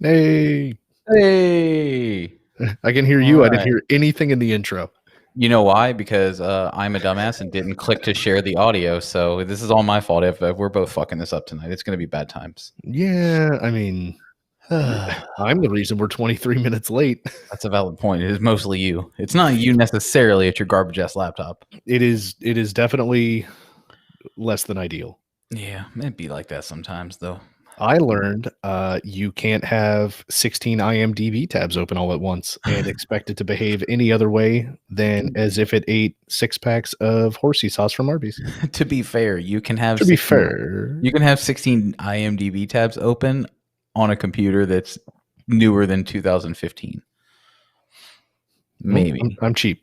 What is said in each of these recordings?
Hey, Hey! I can hear All you. I didn't right. hear anything in the intro. You know why? Because I'm a dumbass and didn't click to share the audio. So this is all my fault. If we're both fucking this up tonight, it's going to be bad times. Yeah, I mean, That's I'm the reason we're 23 minutes late. a valid point. It is mostly you. It's not you necessarily. It's your garbage ass laptop. It is definitely less than ideal. Yeah, it'd be like that sometimes, though. I learned you can't have 16 IMDb tabs open all at once and expect it to behave any other way than as if it ate 6 packs of horsey sauce from Arby's. To be fair, you can have To be 16. fair, You can have 16 IMDb tabs open on a computer that's newer than 2015. well, Maybe. I'm cheap.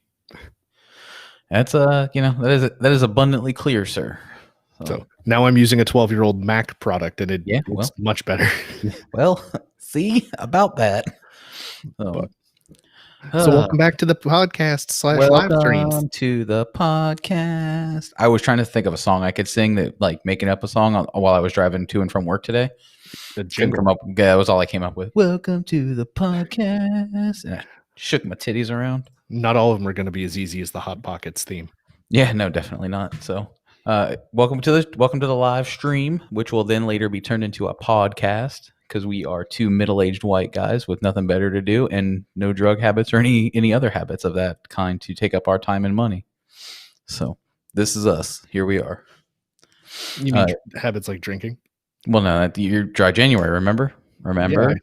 That's that is abundantly clear, sir. So now I'm using a 12-year-old Mac product and Yeah, it's much better. well, see about that. But so Uh, welcome back to the podcast / live streams. welcome to the podcast. I was trying to think of a song I could sing that, like, making up a song while I was driving to and from work today. The Couldn't jingle. come up. Yeah, that was all I came up with. Welcome to the podcast. And I shook my titties around. Not all of them are going to be as easy as the Hot Pockets theme. Yeah, no, definitely not. So, welcome to the live stream, which will then later be turned into a podcast because we are two middle-aged white guys with nothing better to do and no drug habits or any other habits of that kind to take up our time and money. So, this is us. Here we are. You mean habits like drinking? Well, no, you're dry January. Remember? Yeah,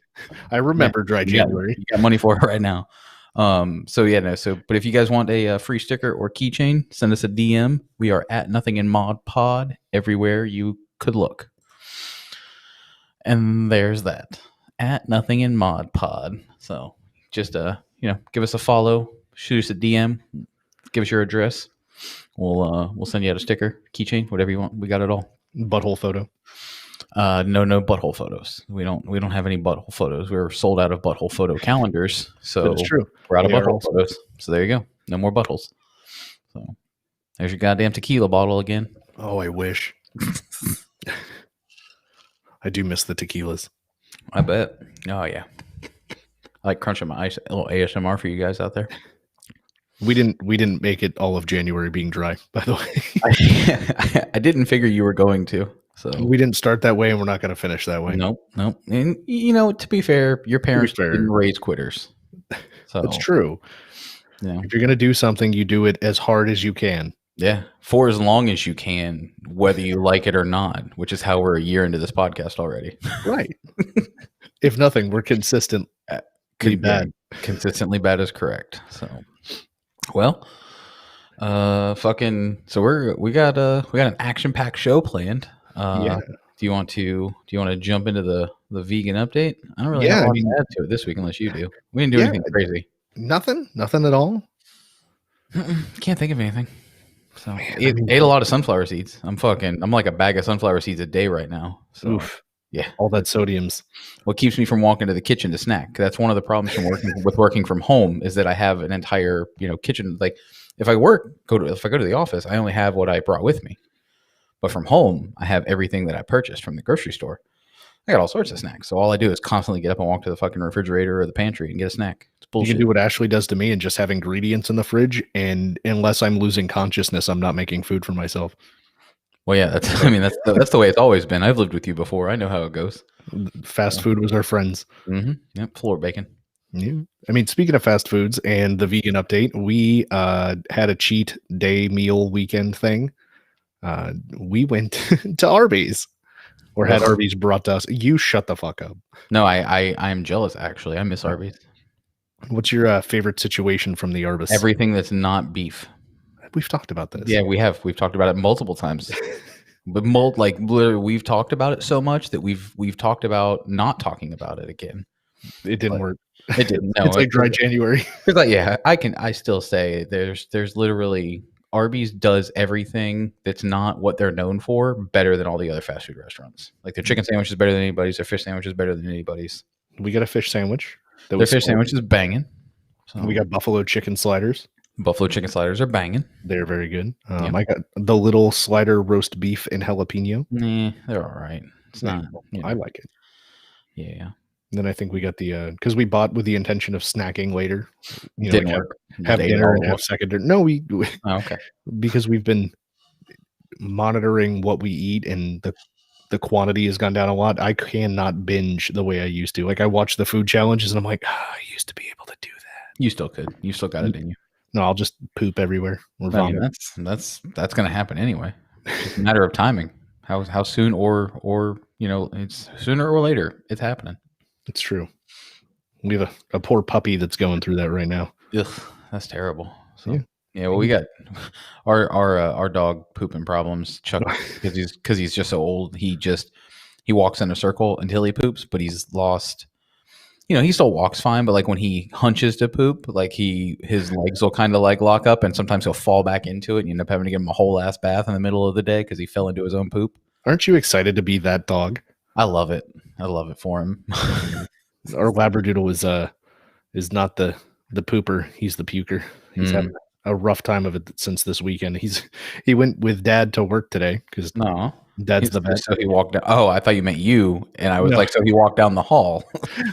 I remember dry January. You got money for it right now. But if you guys want a free sticker or keychain, send us a DM. We are at Nothing in Mod Pod everywhere you could look. And there's that. At Nothing in Mod Pod. So just give us a follow, shoot us a DM, give us your address. We'll send you out a sticker, keychain, whatever you want. We got it all. Butthole photo. No butthole photos. We don't have any butthole photos. We're sold out of butthole photo calendars. So That's true. We're out of butthole photos. So there you go. No more buttholes. So there's your goddamn tequila bottle again. Oh, I wish. I do miss the tequilas. I bet. Oh yeah. I like crunching my ice. A little ASMR for you guys out there. We didn't make it all of January being dry, by the way. I didn't figure you were going to. So we didn't start that way and we're not going to finish that way. Nope. And to be fair, your parents didn't raise quitters. So that's true. Yeah. If you're going to do something, you do it as hard as you can. Yeah. For as long as you can, whether you like it or not, which is how we're a year into this podcast already. Right. If nothing, we're consistent. Bad. Consistently bad is correct. So, well, so we got an action-packed show planned. Yeah. Do you want to jump into the vegan update? I don't really have a lot to add to it this week unless you do. We didn't do anything crazy. Nothing at all. Can't think of anything. So ate a lot of sunflower seeds. I'm like a bag of sunflower seeds a day right now. So oof. Yeah, all that sodium's what keeps me from walking to the kitchen to snack. That's one of the problems from working from home is that I have an entire kitchen. Like if I go to the office, I only have what I brought with me. But from home, I have everything that I purchased from the grocery store. I got all sorts of snacks. So all I do is constantly get up and walk to the fucking refrigerator or the pantry and get a snack. It's bullshit. You can do what Ashley does to me and just have ingredients in the fridge. And unless I'm losing consciousness, I'm not making food for myself. Well, yeah, that's the way it's always been. I've lived with you before. I know how it goes. Fast food was our friends. Mm-hmm. Yep, floor bacon. Yeah. I mean, speaking of fast foods and the vegan update, we had a cheat day meal weekend thing. We went to Arby's or had Arby's brought to us. You shut the fuck up. No, I'm jealous, actually. I miss Arby's. What's your favorite situation from the Arby's? Everything that's not beef. We've talked about this. Yeah, we have. We've talked about it multiple times. But literally, we've talked about it so much that we've talked about not talking about it again. It didn't work. It didn't. No, it's like dry January. It's like, yeah, I still say there's literally Arby's does everything that's not what they're known for better than all the other fast food restaurants. Like their chicken sandwich is better than anybody's. Their fish sandwich is better than anybody's. We got a fish sandwich. Their fish sandwich is banging. So. We got buffalo chicken sliders. Buffalo chicken sliders are banging. They're very good. I got the little slider roast beef and jalapeno. Nah, they're all right. It's not. I like it. Yeah. then I think we got the because we bought with the intention of snacking later. Didn't Like work. Just have ate it dinner all and at have second dinner. No, we Oh, okay. because we've been monitoring what we eat and the quantity has gone down a lot. I cannot binge the way I used to. Like I watch the food challenges and I'm like, I used to be able to do that. You still could. You still got it in you. No, I'll just poop everywhere or I mean, vomit. that's going to happen anyway. It's just a matter of timing. How soon or it's sooner or later it's happening. It's true. We have a poor puppy that's going through that right now. Ugh, that's terrible. So Yeah. yeah, well, we got our dog pooping problems. Chuck, because he's just so old. He walks in a circle until he poops, but he's lost. He still walks fine, but like when he hunches to poop, like his legs will kind of like lock up, and sometimes he'll fall back into it, and you end up having to give him a whole ass bath in the middle of the day because he fell into his own poop. Aren't you excited to be that dog? I love it. I love it for him. Our Labradoodle is not the pooper. He's the puker. He's having a rough time of it since this weekend. He went with Dad to work today because No. Dad's the best. So he walked down. Oh, I thought you meant you, and I was No. like, so he walked down the hall.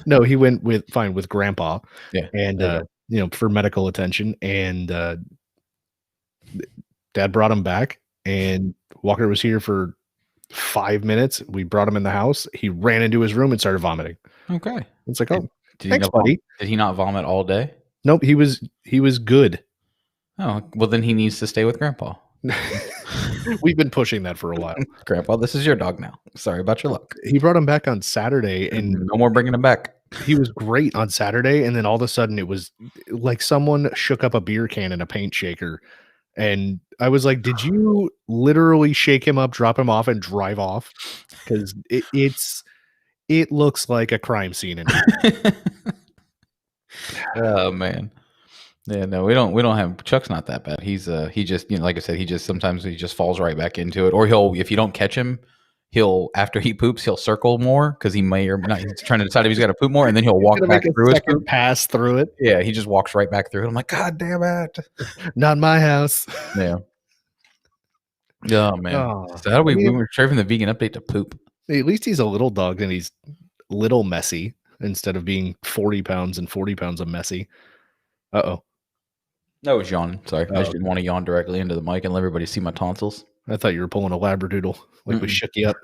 No, he went with Grandpa. Yeah, and for medical attention. And Dad brought him back, and Walker was here for 5 minutes. We brought him in the house. He ran into his room and started vomiting. Okay, it's like, oh, thanks, buddy. Did he not vomit all day? Nope, he was good. Oh, well, then he needs to stay with Grandpa. We've been pushing that for a while. Grandpa, this is your dog now. Sorry about your luck. He brought him back on Saturday, and no more bringing him back. He was great on Saturday, and then all of a sudden it was like someone shook up a beer can in a paint shaker, and I was like, did you literally shake him up, drop him off, and drive off? Because it looks like a crime scene in here. Oh man. Yeah, no, we don't have Chuck's not that bad. He just, like I said, sometimes he just falls right back into it. Or if you don't catch him, after he poops, he'll circle more because he may or may not, he's trying to decide if he's got to poop more, and then he'll walk back through it. Pass through it. Yeah, he just walks right back through it. I'm like, God damn it. Not my house. Yeah. Oh man. So how do we were from the vegan update to poop? At least he's a little dog and he's little messy instead of being 40 pounds and 40 pounds of messy. Uh-oh. No, it was yawning. Sorry. I just didn't want to yawn directly into the mic and let everybody see my tonsils. I thought you were pulling a Labradoodle. Like we shook you up.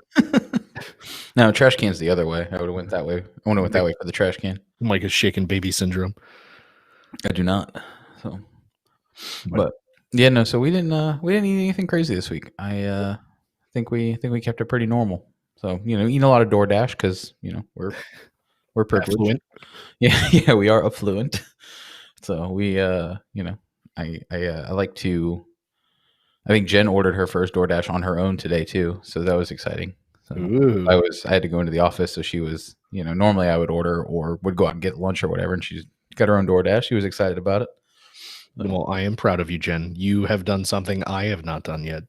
No, trash can's the other way. I would have went that way. I would have went that way for the trash can. Mike is shaking baby syndrome. I do not. So, but yeah, no. So we didn't eat anything crazy this week. I think we kept it pretty normal. So eating a lot of DoorDash because we're privileged. Affluent. Yeah, we are affluent. So we I like to. I think Jen ordered her first DoorDash on her own today too, so that was exciting. So I had to go into the office, so she was, normally I would order or would go out and get lunch or whatever, and she got her own DoorDash. She was excited about it. Well, I am proud of you, Jen. You have done something I have not done yet.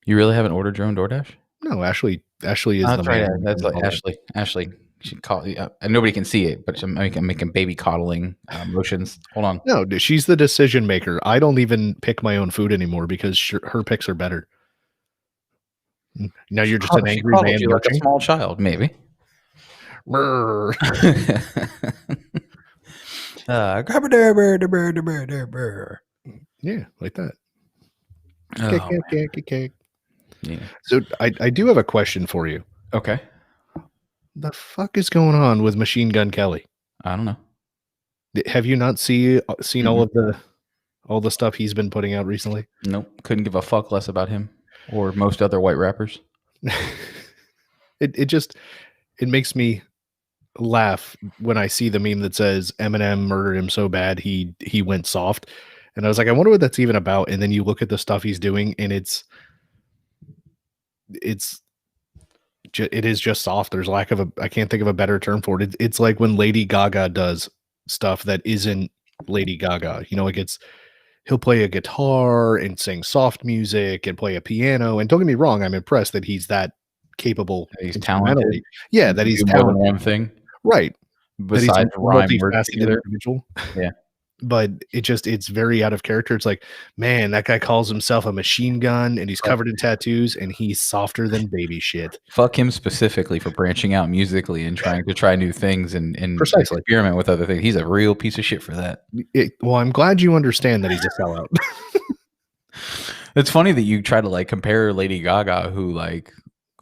You really haven't ordered your own DoorDash? No, Ashley is the man. That's like Ashley. She and nobody can see it, but I'm making baby coddling motions. Hold on. No, she's the decision maker. I don't even pick my own food anymore because her picks are better. Now you're just an angry man. Like a small child, maybe. Grab yeah, like that. Cake. Yeah. So I do have a question for you. Okay. The fuck is going on with Machine Gun Kelly? I don't know. Have you not seen all the stuff he's been putting out recently? Nope. Couldn't give a fuck less about him or most other white rappers. It makes me laugh when I see the meme that says Eminem murdered him so bad he went soft. And I was like, I wonder what that's even about. And then you look at the stuff he's doing and it is just soft. There's I can't think of a better term for it. It's like when Lady Gaga does stuff that isn't Lady Gaga, he'll play a guitar and sing soft music and play a piano. And don't get me wrong, I'm impressed that he's that capable. He's talented. Yeah, that he's more than one thing. Right. Besides rhyme, multifaceted individual. Yeah. but it's very out of character. It's like, man, that guy calls himself a machine gun and he's covered in tattoos and he's softer than baby shit. Fuck him specifically for branching out musically and trying to try new things and Precisely. experiment with other things. He's a real piece of shit for that. Well, I'm glad you understand that he's a sellout. It's funny that you try to like compare Lady Gaga, who like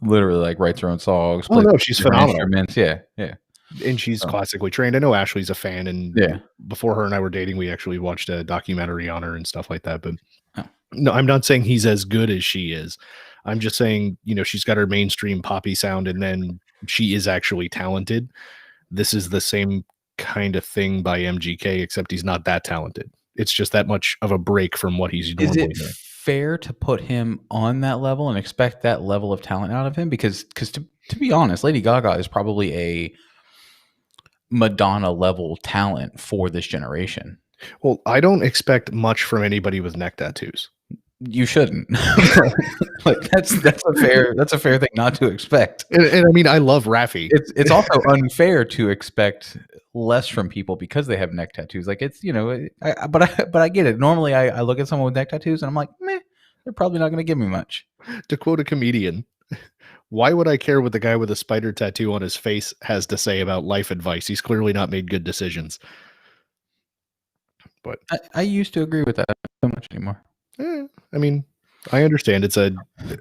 literally like writes her own songs. Oh plays no, she's different phenomenal. instruments. Yeah. And she's So, classically trained. I know Ashley's a fan, and yeah. before her and I were dating, we actually watched a documentary on her and stuff like that. But Oh. no, I'm not saying he's as good as she is. I'm just saying, she's got her mainstream poppy sound, and then she is actually talented. This is the same kind of thing by MGK, except he's not that talented. It's just that much of a break from what he's Is normally it doing. fair to put him on that level and expect that level of talent out of him? Because to be honest, Lady Gaga is probably a Madonna level talent for this generation. Well, I don't expect much from anybody with neck tattoos. You shouldn't. Like that's a fair thing not to expect. And I mean, I love Raffi. It's also unfair to expect less from people because they have neck tattoos. Like it's but I get it. Normally, I look at someone with neck tattoos and I'm like, meh, they're probably not going to give me much. To quote a comedian, why would I care what the guy with a spider tattoo on his face has to say about life advice? He's clearly not made good decisions. But I used to agree with that, not so much anymore. I mean, I understand.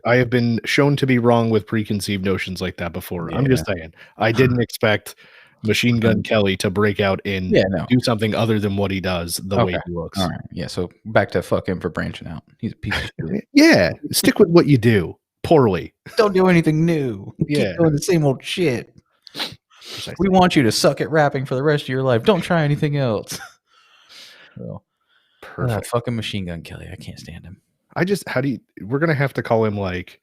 I have been shown to be wrong with preconceived notions like that before. Yeah. I'm just saying, I didn't expect Machine Gun Kelly to break out and do something other than what he does the way he looks. All right. Yeah. So back to fuck him for branching out. He's a piece of shit. Yeah. Stick with what you do poorly. Don't do anything new. Yeah. Keep doing the same old shit. We want you to suck at rapping for the rest of your life. Don't try anything else. So, perfect. Fucking Machine Gun Kelly. I can't stand him. We're going to have to call him like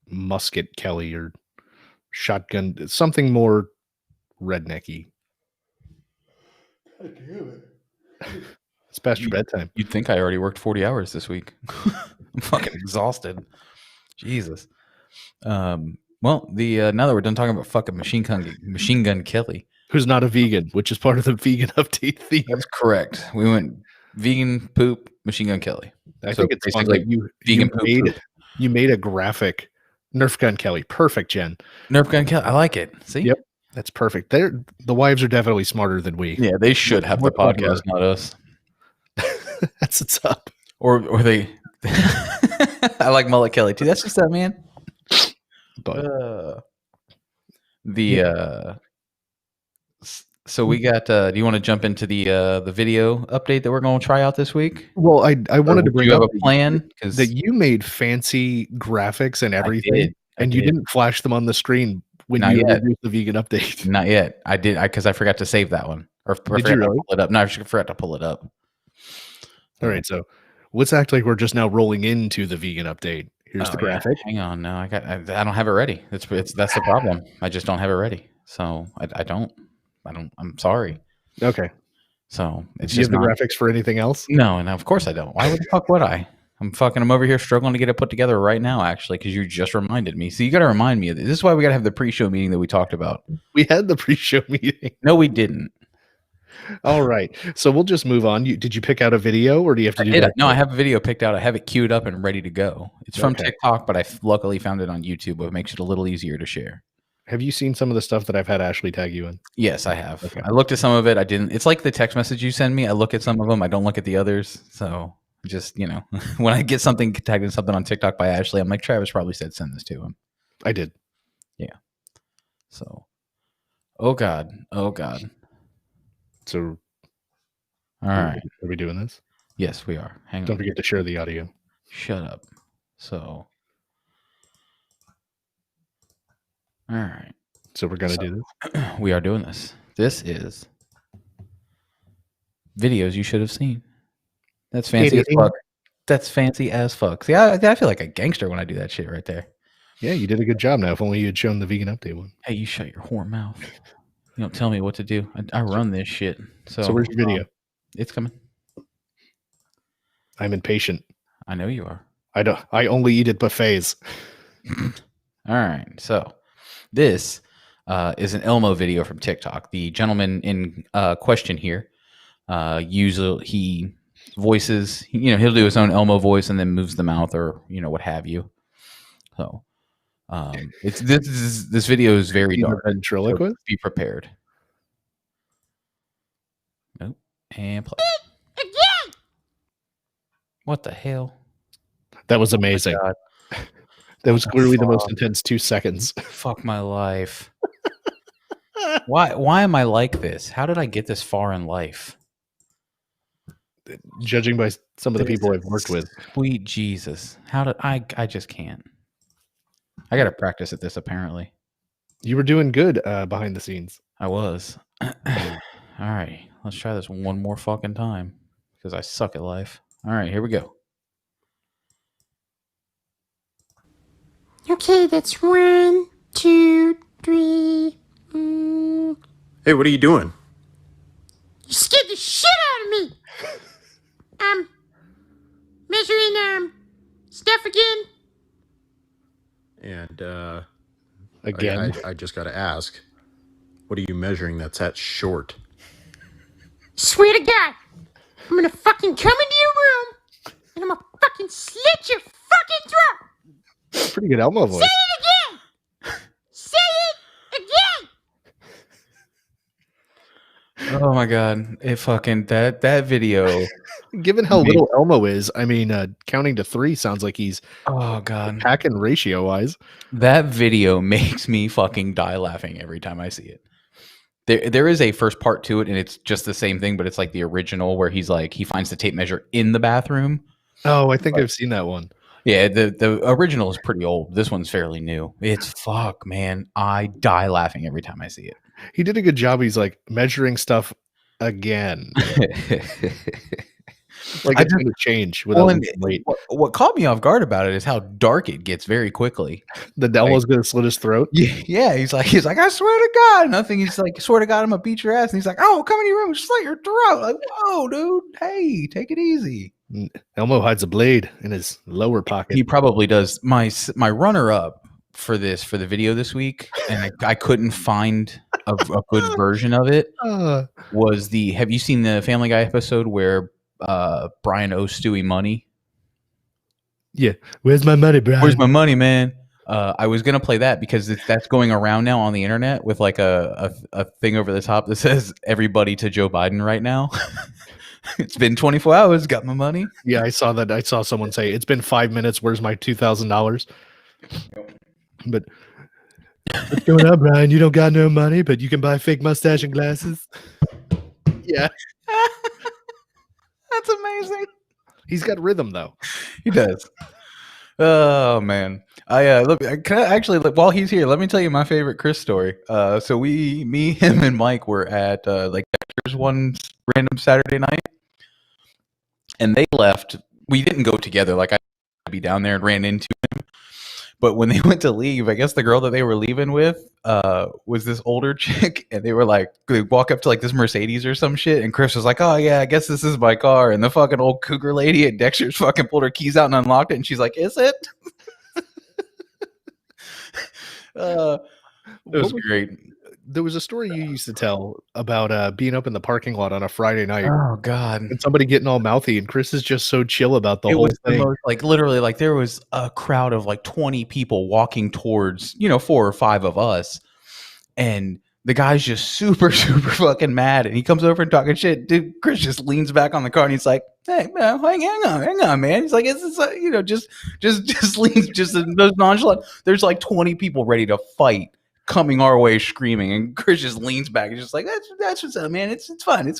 Musket Kelly or Shotgun, something more rednecky. God damn it. It's past your bedtime. You'd think I already worked 40 hours this week. I'm fucking exhausted. Jesus. Well, now that we're done talking about fucking Machine Gun Kelly, who's not a vegan, which is part of the vegan update theme. That's correct. We went vegan poop, Machine Gun Kelly. I think it's fun that you made a graphic Nerf Gun Kelly. Perfect, Jen. Nerf Gun Kelly. I like it. See? Yep. That's perfect. The wives are definitely smarter than we. Yeah, they should have the podcast, not us. That's what's up. Or they I like Mullet Kelly too. That's just that, man. But so we got do you want to jump into the video update that we're going to try out this week? Well, I wanted to bring up a plan that you made fancy graphics and everything, and you didn't flash them on the screen when you introduced the vegan update. Not yet. I did because I forgot to save that one. Or did you really? Pull it up. No, I forgot to pull it up. All right, so let's act like we're just now rolling into the vegan update. Here's the graphic. Hang on, no, I don't have it ready. That's the problem. I just don't have it ready. So I don't. I'm sorry. Okay. So it's Do you just have the graphics for anything else? No, and of course I don't. Why the fuck would I? I'm over here struggling to get it put together right now, actually, because you just reminded me. So you got to remind me of this. This is why we got to have the pre-show meeting that we talked about. We had the pre-show meeting. No, we didn't. All right. So we'll just move on. Did you pick out a video or do you have to do that? No, I have a video picked out. I have it queued up and ready to go. It's from TikTok, but I luckily found it on YouTube, which makes it a little easier to share. Have you seen some of the stuff that I've had Ashley tag you in? Yes, I have. Okay. I looked at some of it. I didn't. It's like the text message you send me. I look at some of them. I don't look at the others. So just, when I get something tagged in something on TikTok by Ashley, I'm like, Travis probably said send this to him. I did. Yeah. So, oh God. So, all right. Are we doing this? Yes, we are. Hang on. Don't forget to share the audio. Shut up. So, all right. So we're going to do this? We are doing this. This is videos you should have seen. That's fancy as fuck. That's fancy as fuck. See, I feel like a gangster when I do that shit right there. Yeah, you did a good job now. If only you had shown the vegan update one. Hey, you shut your whore mouth. You don't tell me what to do. I run this shit. So where's your video? It's coming. I'm impatient. I know you are. I only eat at buffets. All right. So this is an Elmo video from TikTok. The gentleman in question here Usually he voices, he'll do his own Elmo voice and then moves the mouth or what have you. So this video is very He's a dark. So ventriloquist. be prepared. Nope. And play. Again! What the hell? That was amazing. God. That was clearly the most intense 2 seconds. Fuck my life. Why am I like this? How did I get this far in life? Judging by some of the people I've worked with. Sweet Jesus. How did I just can't. I got to practice at this apparently. You were doing good behind the scenes. I was. All right. Let's try this one more fucking time because I suck at life. All right, here we go. Okay, that's 1, 2, 3. Hey, what are you doing? You scared the shit out of me! Measuring, stuff again. And, Again. I just gotta ask, what are you measuring that's that short? Swear to God, I'm gonna fucking come into your room and I'm gonna fucking slit your fucking throat! Pretty good Elmo voice. Say it again! Say it again! Oh my god. It fucking that video. Given how little Elmo is, I mean, counting to 3 sounds like he's Oh god. packing ratio wise. That video makes me fucking die laughing every time I see it. There is a first part to it, and it's just the same thing, but it's like the original where he's like he finds the tape measure in the bathroom. Oh, I think I've seen that one. Yeah, the original is pretty old. This one's fairly new. It's fuck, man. I die laughing every time I see it. He did a good job. He's like measuring stuff again. Like it's going to change without late. What caught me off guard about it is how dark it gets very quickly. The Elmo's going to slit his throat. Yeah, he's like, I swear to God, nothing. He's like, swear to God, I'm gonna beat your ass. And he's like, oh, come in your room, slit your throat. Like, whoa, dude, hey, take it easy. Elmo hides a blade in his lower pocket. He probably does. My runner up for the video this week, and I couldn't find a good version of it. Was have you seen the Family Guy episode where Brian owes Stewie money? Yeah, where's my money, Brian? Where's my money, man? I was gonna play that because that's going around now on the internet with like a thing over the top that says "Everybody to Joe Biden" right now. It's been 24 hours. Got my money. Yeah, I saw that. I saw someone say it's been 5 minutes. Where's my $2,000? But what's going on, Brian? You don't got no money, but you can buy fake mustache and glasses. Yeah, that's amazing. He's got rhythm though. He does. Oh man, can I actually look while he's here? Let me tell you my favorite Chris story. So me, him, and Mike were at like Dexter's one random Saturday night, and they left. We didn't go together. Like I had to be down there and ran into him. But when they went to leave, I guess the girl that they were leaving with was this older chick, and they walk up to like this Mercedes or some shit, and Chris was like, "Oh yeah, I guess this is my car." And the fucking old cougar lady at Dexter's fucking pulled her keys out and unlocked it, and she's like, "Is it?" It was great. There was a story you used to tell about being up in the parking lot on a Friday night. Oh God! And somebody getting all mouthy, and Chris is just so chill about the whole thing. The most, like literally, like there was a crowd of like 20 people walking towards 4 or 5 of us, and the guy's just super fucking mad, and he comes over and talking shit. Dude, Chris just leans back on the car and he's like, "Hey man, hang on, man." He's like, "It's just leans just nonchalant." There's like 20 people ready to fight coming our way screaming, and Chris just leans back and just like, that's what's up, man. It's fine.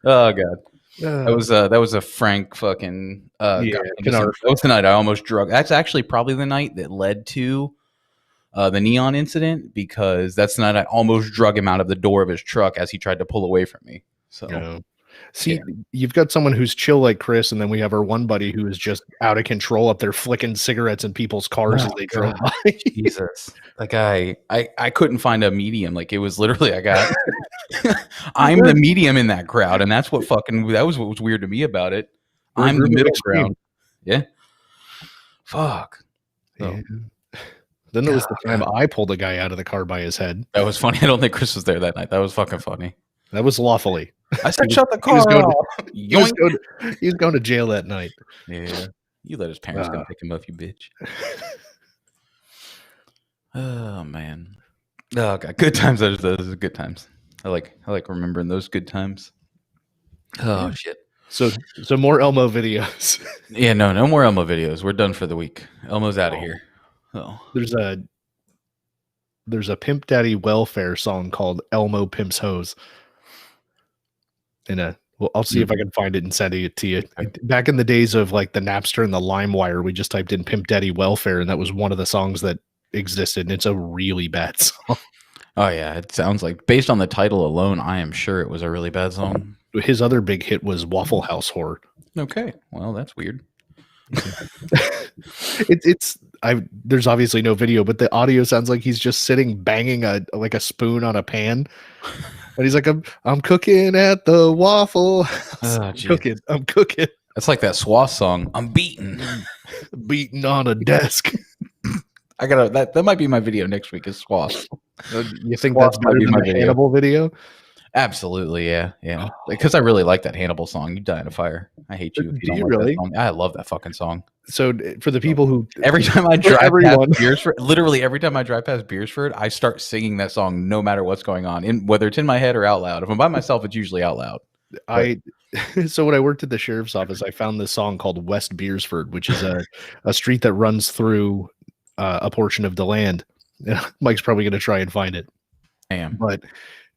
Oh God. That was a frank fucking that was the night I almost drug. That's actually probably the night that led to the neon incident, because that's the night I almost drug him out of the door of his truck as he tried to pull away from me. So see, you've got someone who's chill like Chris, and then we have our one buddy who is just out of control up there flicking cigarettes in people's cars as they drove by. Jesus. Like I couldn't find a medium. Like it was literally I'm the medium in that crowd, and that's what was what was weird to me about it. I'm the middle ground. Yeah. Fuck. Yeah. Then there was the time I pulled a guy out of the car by his head. That was funny. I don't think Chris was there that night. That was fucking funny. That was lawfully. I said, He was- shut the he was car going off. he was going to jail that night. Yeah. You let his parents come pick him up, you bitch. Oh, man. Oh, God. Good times. Those are good times. I like remembering those good times. Oh, shit. So more Elmo videos. Yeah, no more Elmo videos. We're done for the week. Elmo's out of here. Oh. There's a Pimp Daddy welfare song called Elmo Pimps Hose. Well, I'll see if I can find it and send it to you. Okay. Back in the days of like the Napster and the LimeWire, we just typed in Pimp Daddy welfare, and that was one of the songs that existed. And it's a really bad song. Oh, yeah. It sounds like, based on the title alone, I am sure it was a really bad song. His other big hit was Waffle House Horror. Okay. Well, that's weird. There's obviously no video, but the audio sounds like he's just sitting banging a spoon on a pan. And he's like, I'm cooking at the Waffle House. I'm cooking. That's like that Swath song. I'm beating on a desk. I gotta that might be my video next week is Swath. You think that's better than the Hannibal video? Absolutely, yeah. Because I really like that Hannibal song. You die in a fire. I hate you. If you don't like really? That song. I love that fucking song. So for the people who every time I drive past Beersford, literally every time I drive past Beersford, I start singing that song no matter what's going on, whether it's in my head or out loud. If I'm by myself, it's usually out loud. So when I worked at the sheriff's office, I found this song called West Beersford, which is a street that runs through a portion of the land. Mike's probably going to try and find it. I am. But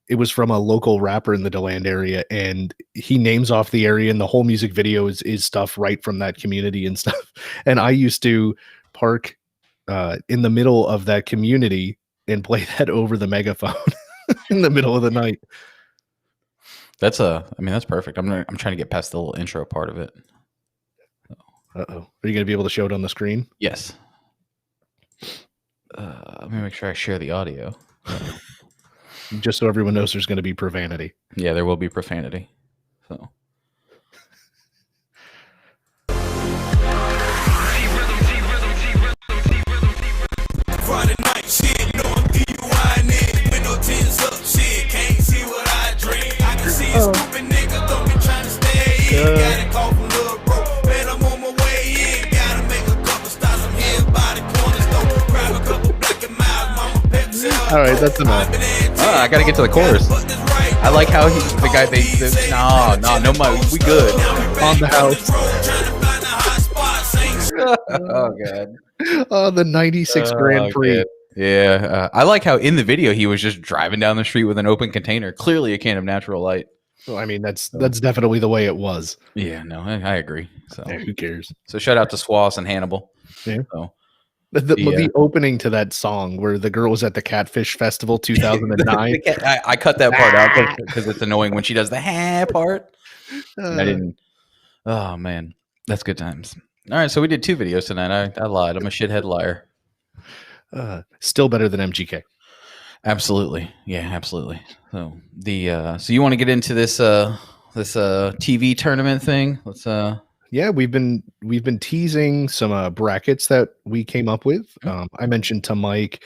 it was from a local rapper in the DeLand area, and he names off the area, and the whole music video is stuff right from that community and stuff. And I used to park in the middle of that community and play that over the megaphone in the middle of the night. That's perfect. I'm trying to get past the little intro part of it. Uh-oh. Are you going to be able to show it on the screen? Yes. Let me make sure I share the audio. Just so everyone knows there's going to be profanity. Yeah, there will be profanity. So. Friday night shit, no I'm DUI window tints up shit, can't see what I drink. I can see a stupid nigga, don't be trying to stay in. Got a call from Lil' Bro, man, I'm on my way in. Gotta make a couple stops, I'm here by the corner store. Grab a couple black and mild, mama Pepsi. All right, that's enough. I gotta get to the chorus. I like how the guy we good on the house. Oh god. Oh, the 96 Grand Prix. Yeah, I like how in the video he was just driving down the street with an open container, clearly a can of Natural Light. Well, I mean, that's definitely the way it was. Yeah, no, I agree. So yeah, who cares? So shout out to Swass and Hannibal. Yeah. So, the opening to that song where the girl was at the Catfish Festival 2009. I cut that part out because it's annoying when she does the ha part. I didn't. Oh man, that's good times. All right, so we did 2 videos tonight. I lied. I'm a shithead liar. Still better than MGK. Absolutely, yeah, absolutely. So so you want to get into this TV tournament thing? Let's Yeah, we've been teasing some brackets that we came up with. I mentioned to Mike,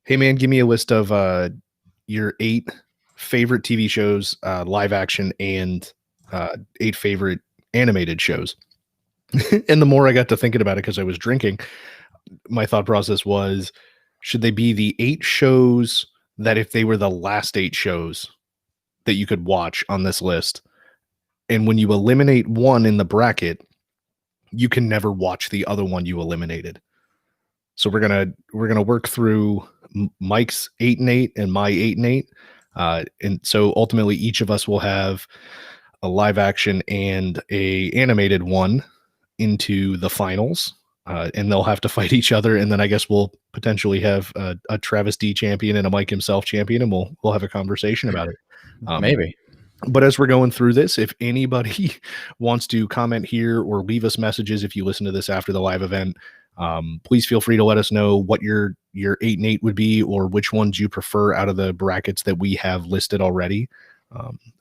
hey man, give me a list of your 8 favorite TV shows, live action, and 8 favorite animated shows. And the more I got to thinking about it, because I was drinking, my thought process was, should they be the 8 shows that if they were the last 8 shows that you could watch on this list, and when you eliminate one in the bracket, you can never watch the other one you eliminated. So we're gonna work through Mike's 8 and 8 and my 8 and 8, and so ultimately each of us will have a live action and a animated one into the finals, and they'll have to fight each other. And then I guess we'll potentially have a Travis D champion and a Mike himself champion, and we'll have a conversation about it. Maybe. But as we're going through this, if anybody wants to comment here or leave us messages, if you listen to this after the live event, please feel free to let us know what your 8 and 8 would be, or which ones you prefer out of the brackets that we have listed already.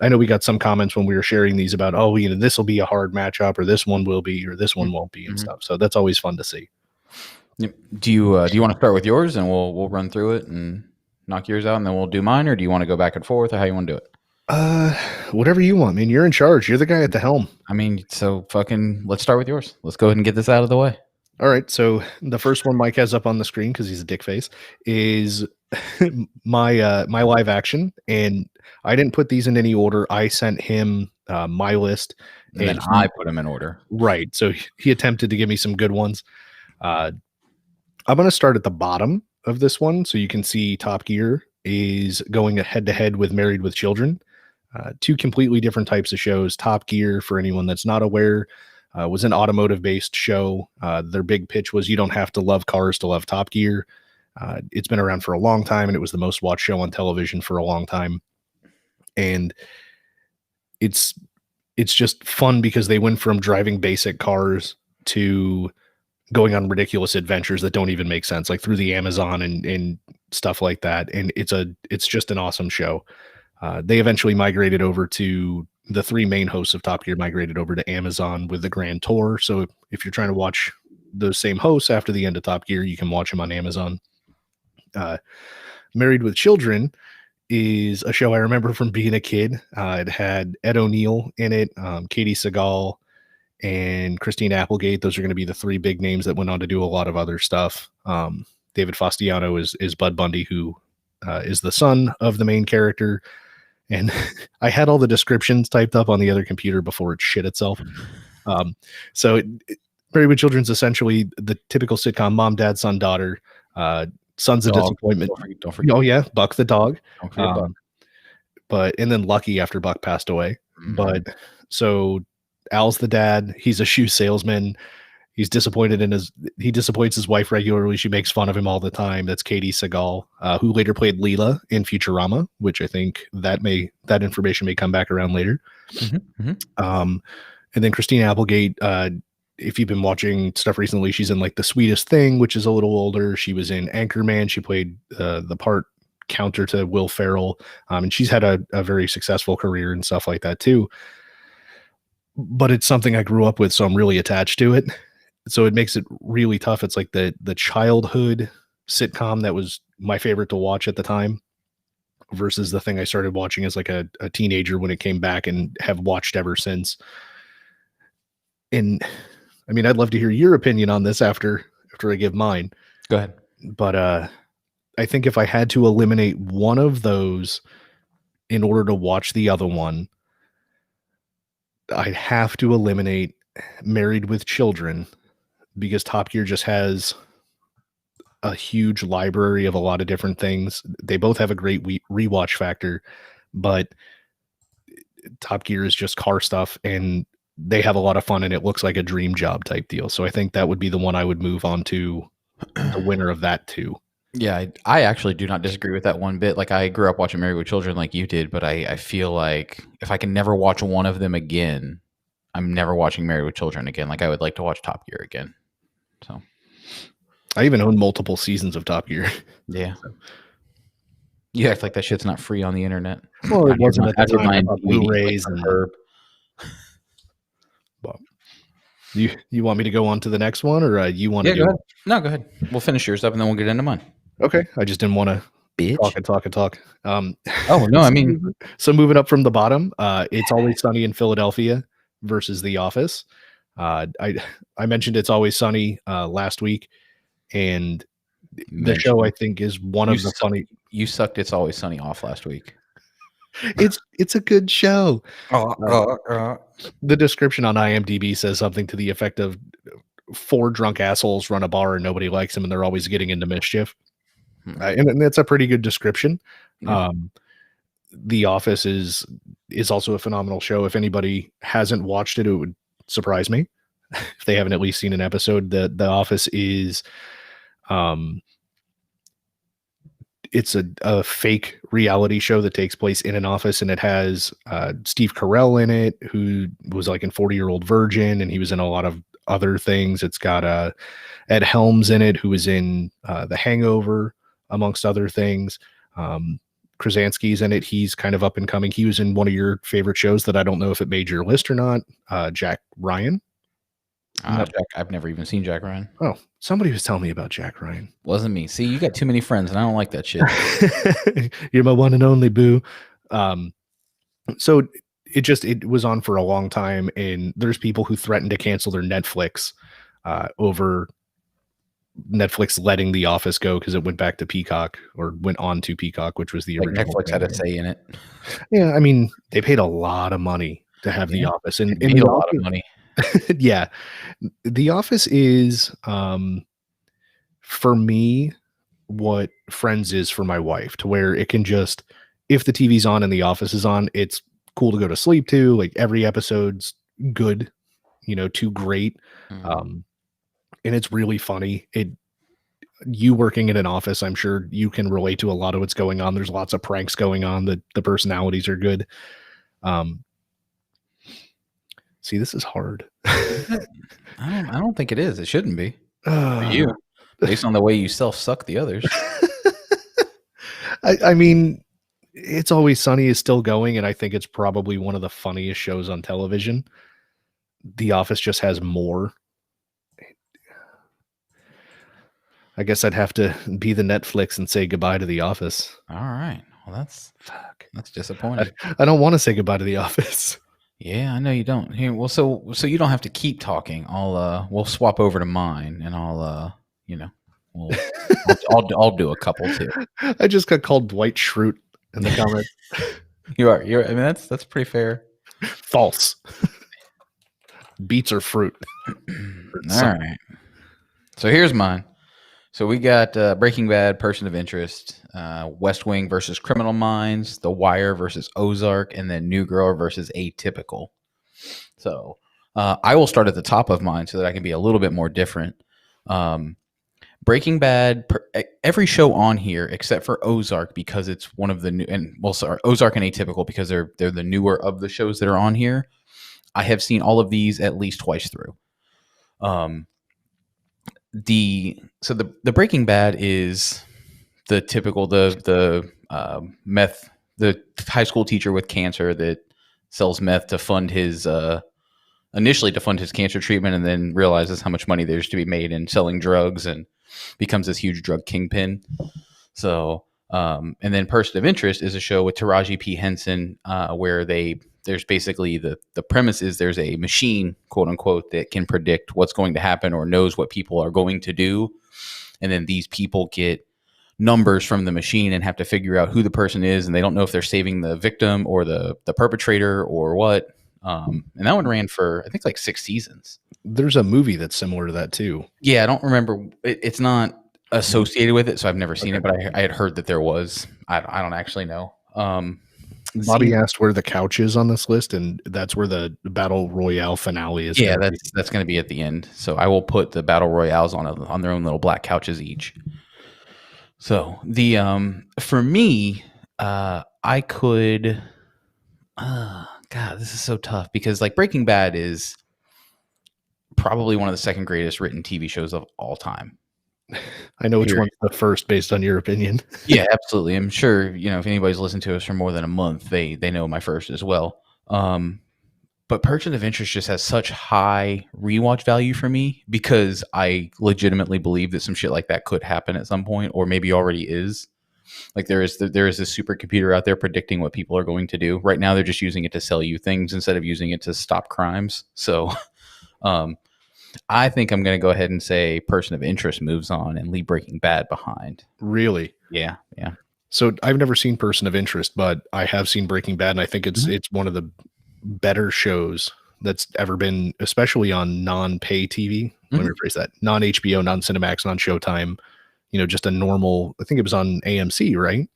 I know we got some comments when we were sharing these about, this will be a hard matchup, or this one will be, or this one won't be, and stuff. So that's always fun to see. Do you want to start with yours and we'll run through it and knock yours out, and then we'll do mine, or do you want to go back and forth, or how you want to do it? Whatever you want, man. You're in charge. You're the guy at the helm. I mean, so fucking let's start with yours. Let's go ahead and get this out of the way. All right. So the first one Mike has up on the screen because he's a dick face is my live action, and I didn't put these in any order. I sent him my list, And then I put them in order. right. So he attempted to give me some good ones. I'm going to start at the bottom of this one, so you can see Top Gear is going head to head with Married with Children. Two completely different types of shows. Top Gear, for anyone that's not aware, was an automotive-based show. Their big pitch was you don't have to love cars to love Top Gear. It's been around for a long time, and it was the most watched show on television for a long time. And it's just fun because they went from driving basic cars to going on ridiculous adventures that don't even make sense, like through the Amazon and stuff like that. And it's just an awesome show. They eventually migrated over to the three main hosts of Top Gear migrated over to Amazon with the Grand Tour. So if you're trying to watch those same hosts after the end of Top Gear, you can watch them on Amazon. Married with Children is a show I remember from being a kid. It had Ed O'Neill in it, Katie Seagal, and Christine Applegate. Those are going to be the three big names that went on to do a lot of other stuff. David Fastiano is Bud Bundy, who is the son of the main character. And I had all the descriptions typed up on the other computer before it shit itself. So Married with Children's essentially the typical sitcom: mom, dad, son, daughter. Son's Dog. a disappointment. Don't forget. Oh yeah, Buck the dog. Don't forget Buck. But and then Lucky after Buck passed away. Mhm. But so Al's the dad. He's a shoe salesman. He's disappointed he disappoints his wife regularly. She makes fun of him all the time. That's Katie Seagal, who later played Leela in Futurama, which I think that information may come back around later. And then Christine Applegate, if you've been watching stuff recently, she's in like The Sweetest Thing, which is a little older. She was in Anchorman. She played the part counter to Will Ferrell. And she's had a very successful career and stuff like that too. But it's something I grew up with, so I'm really attached to it. So it makes it really tough. It's like the childhood sitcom that was my favorite to watch at the time versus the thing I started watching as like a teenager when it came back and have watched ever since. And I mean, I'd love to hear your opinion on this after I give mine. Go ahead. But I think if I had to eliminate one of those in order to watch the other one, I'd have to eliminate Married with Children, because Top Gear just has a huge library of a lot of different things. They both have a great rewatch factor, but Top Gear is just car stuff, and they have a lot of fun, and it looks like a dream job type deal. So I think that would be the one I would move on to the winner of that too. Yeah, I actually do not disagree with that one bit. Like, I grew up watching Married with Children like you did, but I feel like if I can never watch one of them again, I'm never watching Married with Children again. Like, I would like to watch Top Gear again. So I even own multiple seasons of Top Gear. yeah. You act like that shit's not free on the internet. Well, it wasn't at the I time. did Blu-rays like and Herb. Well, you want me to go on to the next one, or you want to Yeah, go ahead. No, go ahead. We'll finish yours up and then we'll get into mine. Okay, I just didn't want to Bitch. talk. Oh no, I mean, so moving up from the bottom, It's Always Sunny in Philadelphia versus The Office. I mentioned It's Always Sunny last week, and the show I think is one of the funny. You sucked It's Always Sunny off last week. It's a good show. The description on IMDb says something to the effect of 4 drunk assholes run a bar and nobody likes them, and they're always getting into mischief. And that's a pretty good description. Yeah. The Office is also a phenomenal show. If anybody hasn't watched it, it would surprise me if they haven't at least seen an episode. The Office is it's a fake reality show that takes place in an office, and it has Steve Carell in it, who was like in 40-Year-Old Virgin, and he was in a lot of other things. It's got Ed Helms in it, who was in The Hangover, amongst other things. Krasinski's in it. He's kind of up and coming. He was in one of your favorite shows that I don't know if it made your list or not, Jack Ryan. Jack, I've never even seen Jack Ryan. Oh, somebody was telling me about Jack Ryan. Wasn't me. See, you got too many friends, and I don't like that shit. You're my one and only boo. So it was on for a long time, and there's people who threatened to cancel their Netflix over Netflix letting The Office go because it went back to Peacock or went on to Peacock, which was the Like original Netflix had a thing. say in it. Yeah, I mean, they paid a lot of money to have The Yeah, Office, they and made The a lot of Office, money. yeah, The Office is for me what Friends is for my wife, to where it can just, if the TV's on and The Office is on, it's cool to go to sleep to. Like every episode's good, too great. Mhm. And it's really funny. You working in an office, I'm sure you can relate to a lot of what's going on. There's lots of pranks going on. The personalities are good. Um, See, this is hard. I don't think it is. It shouldn't be for Uh, you, based on the way you self-suck the others. I mean, It's Always Sunny is still going, and I think it's probably one of the funniest shows on television. The Office just has more. I guess I'd have to be the Netflix and say goodbye to The Office. All right. Well, that's I, disappointing. I don't want to say goodbye to The Office. Yeah, I know you don't. Here, well, so you don't have to keep talking. We'll swap over to mine, and we'll I'll do a couple too. I just got called Dwight Schrute in the comments. You're. I mean, that's pretty fair. False. Beets are fruit. All right. So here's mine. So we got Breaking Bad, Person of Interest, West Wing versus Criminal Minds, The Wire versus Ozark, and then New Girl versus Atypical. So I will start at the top of mine so that I can be a little bit more different. Breaking Bad, every show on here except for Ozark, because it's one of the new, Ozark and Atypical because they're the newer of the shows that are on here. I have seen all of these at least twice through. The Breaking Bad is the typical the high school teacher with cancer that sells meth to fund his initially to fund his cancer treatment, and then realizes how much money there's to be made in selling drugs and becomes this huge drug kingpin. So and then Person of Interest is a show with Taraji P. Henson where there's basically the premise is there's a machine, quote unquote, that can predict what's going to happen or knows what people are going to do. And then these people get numbers from the machine and have to figure out who the person is. And they don't know if they're saving the victim or the perpetrator or what. And that one ran for, I think, like 6 seasons. There's a movie that's similar to that too. Yeah, I don't remember. It's not associated with it, so I've never seen it, but I had heard that there was. I don't actually know. Bobby asked where the couch is on this list, and that's where the Battle Royale finale is. Yeah, that's going to be at the end. So I will put the Battle Royales on their own little black couches each. So the for me, I could. God, this is so tough because like Breaking Bad is probably one of the second greatest written TV shows of all time. I know which one's the first based on your opinion. Yeah, absolutely. I'm sure, if anybody's listened to us for more than a month, they know my first as well. But Person of Interest just has such high rewatch value for me because I legitimately believe that some shit like that could happen at some point, or maybe already is. Like there is this supercomputer out there predicting what people are going to do. Right now, they're just using it to sell you things instead of using it to stop crimes. So, I think I'm going to go ahead and say Person of Interest moves on and leave Breaking Bad behind. Really? Yeah. So I've never seen Person of Interest, but I have seen Breaking Bad, and I think it's one of the better shows that's ever been, especially on non-pay TV. Let me rephrase that: non-HBO, non-Cinemax, non-Showtime. Just a normal. I think it was on AMC, right?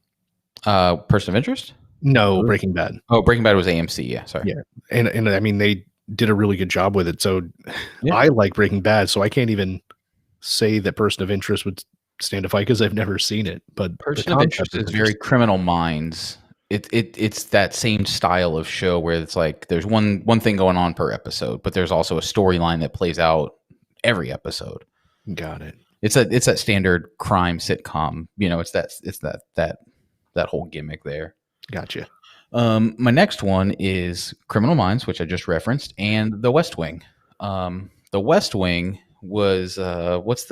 Person of Interest? No, Breaking Bad. Oh, Breaking Bad was AMC. Yeah, sorry. Yeah, and I mean they did a really good job with it. So I like Breaking Bad, so I can't even say that Person of Interest would stand a fight because I've never seen it. But Person of Interest is very Criminal Minds. It's that same style of show where it's like there's one thing going on per episode, but there's also a storyline that plays out every episode. Got it. It's that standard crime sitcom. It's that whole gimmick there. Gotcha. My next one is Criminal Minds, which I just referenced, and The West Wing. The West Wing was what's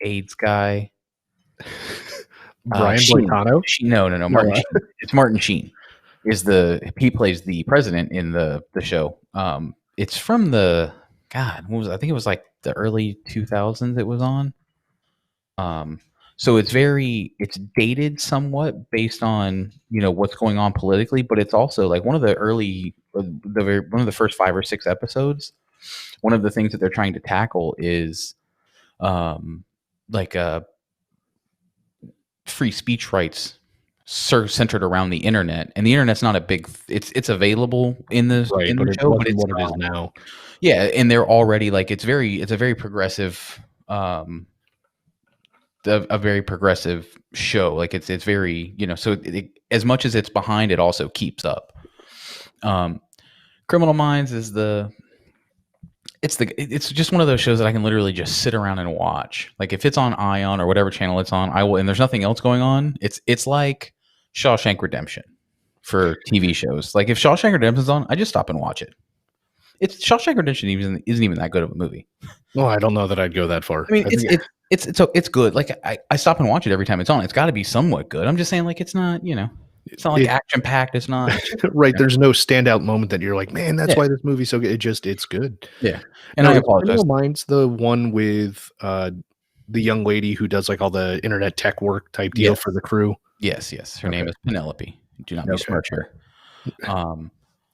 AIDS guy? Brian Sheen. Boitano? No, Martin Sheen. It's Martin Sheen. He plays the president in the show. It's from the I think it was like the early 2000s it was on. So it's dated somewhat based on, what's going on politically, but it's also like one of the first 5 or 6 episodes. One of the things that they're trying to tackle is like free speech rights centered around the internet, and the internet's not a big. It's available in the Right, in but the it show, but wasn't it's what it is not. now. Yeah, and they're already like it's a very progressive, a very progressive show. Like it's very so as much as it's behind, it also keeps up. Criminal Minds is it's just one of those shows that I can literally just sit around and watch. Like if it's on Ion or whatever channel it's on, I will, and there's nothing else going on. It's like Shawshank Redemption for TV shows. Like if Shawshank Redemption's on, I just stop and watch it. Shawshank Redemption isn't even that good of a movie. Well, I don't know that I'd go that far. I mean, it's good. Like I stop and watch it every time it's on. It's got to be somewhat good. I'm just saying, like it's not it's not like action packed. It's not right. There's no standout moment that you're like, man, that's why this movie's so good. It's good. Yeah, and I apologize. Criminal Minds, the one with the young lady who does like all the internet tech work type deal for the crew. Yes. Her name is Penelope. Do not besmirch her.